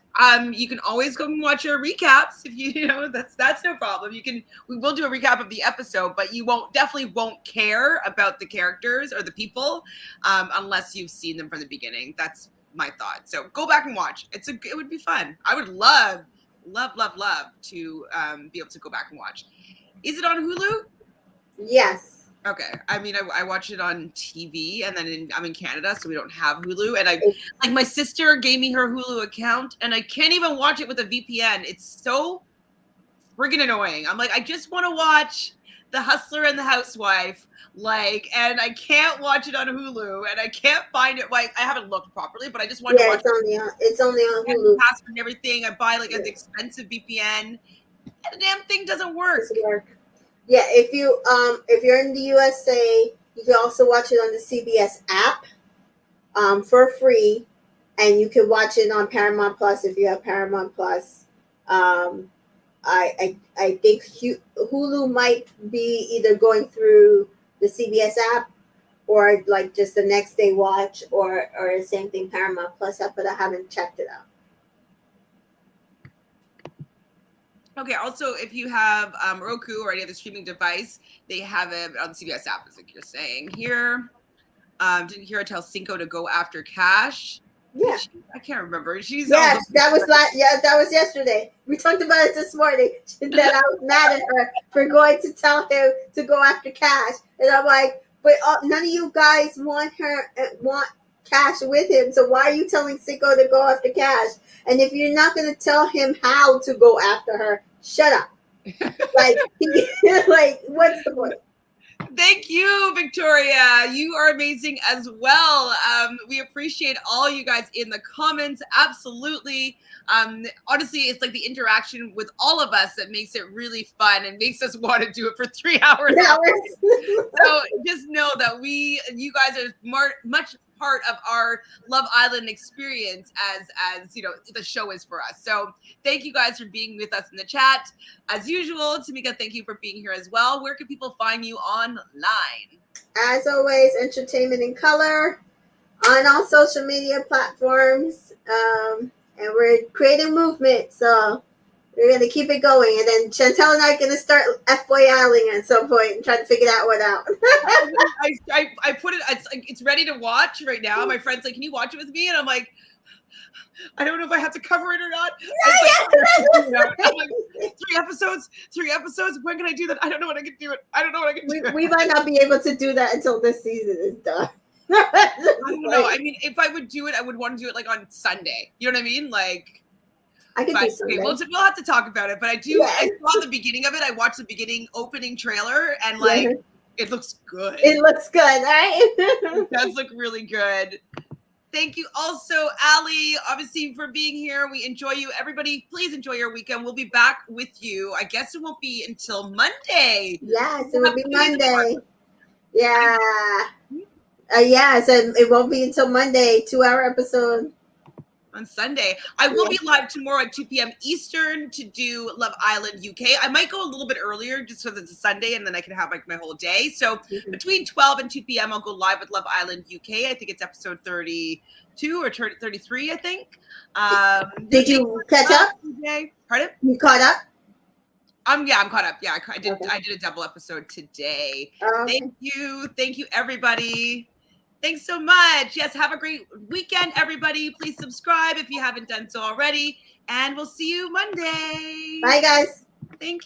you can always go and watch our recaps if you know, that's no problem. We will do a recap of the episode, but you definitely won't care about the characters or the people unless you've seen them from the beginning. That's my thought. So go back and watch. It would be fun. I would love to be able to go back and watch. Is it on Hulu? Yes. Okay. I mean, I watch it on TV, and then I'm in Canada, so we don't have Hulu. And like my sister gave me her Hulu account, and I can't even watch it with a VPN. It's so friggin' annoying. I'm like, I just want to watch The Hustler and the Housewife, like, and I can't watch it on Hulu, and I can't find it. Like, I haven't looked properly, but I just want to watch it. It's only on Hulu. Password and everything. I buy like an expensive VPN, and the damn thing doesn't work. Yeah, if you're in the USA, you can also watch it on the CBS app for free, and you can watch it on Paramount Plus if you have Paramount Plus. I think Hulu might be either going through the CBS app or like just the next day watch or the same thing, Paramount Plus app, but I haven't checked it out. Okay, also, if you have Roku or any other streaming device, they have it on the CBS app, as like you're saying here. Didn't hear her tell Cinco to go after Cash. Yeah. I can't remember. That was yesterday. We talked about it this morning. That I was mad at her for going to tell him to go after Cash. And I'm like, but none of you guys want Cash with him. So why are you telling Cinco to go after Cash? And if you're not going to tell him how to go after her, shut up. Like, what's the point? Thank you, Victoria. You are amazing as well. We appreciate all you guys in the comments. Absolutely. Honestly, it's like the interaction with all of us that makes it really fun and makes us want to do it for 3 hours. So just know that you guys are much part of our Love Island experience as you know, the show is for us. So thank you guys for being with us in the chat. As usual, Tamika, thank you for being here as well. Where can people find you online? As always, Entertainment in Color on all social media platforms. And we're creating movement, so we're going to keep it going. And then Chantele and I are going to start FYIing at some point and try to figure that one out. I put it, it's ready to watch right now. My friend's like, can you watch it with me? And I'm like, I don't know if I have to cover it or not. I'm like, 3 episodes. When can I do that? I don't know when I can do it. We might not be able to do that until this season is done. I don't know. I mean, if I would do it, I would want to do it like on Sunday. You know what I mean? Like, I can do Sunday. We'll have to talk about it. But I saw the beginning of it. I watched the opening trailer, and like, it looks good. It looks good, right? It does look really good. Thank you also, Allie, obviously, for being here. We enjoy you. Everybody, please enjoy your weekend. We'll be back with you. I guess it won't be until Monday. Yes, it will be Monday. Yeah. Yes, and it won't be until Monday, 2-hour episode. On Sunday. I will be live tomorrow at 2 p.m. Eastern to do Love Island UK. I might go a little bit earlier just because it's a Sunday and then I can have like my whole day. So between 12 and 2 p.m. I'll go live with Love Island UK. I think it's episode 32 or 33, I think. Did you catch up? Pardon? You caught up? I'm caught up. Yeah, I did a double episode today. Thank you, everybody. Thanks so much. Yes, have a great weekend, everybody. Please subscribe if you haven't done so already. And we'll see you Monday. Bye, guys. Thank you.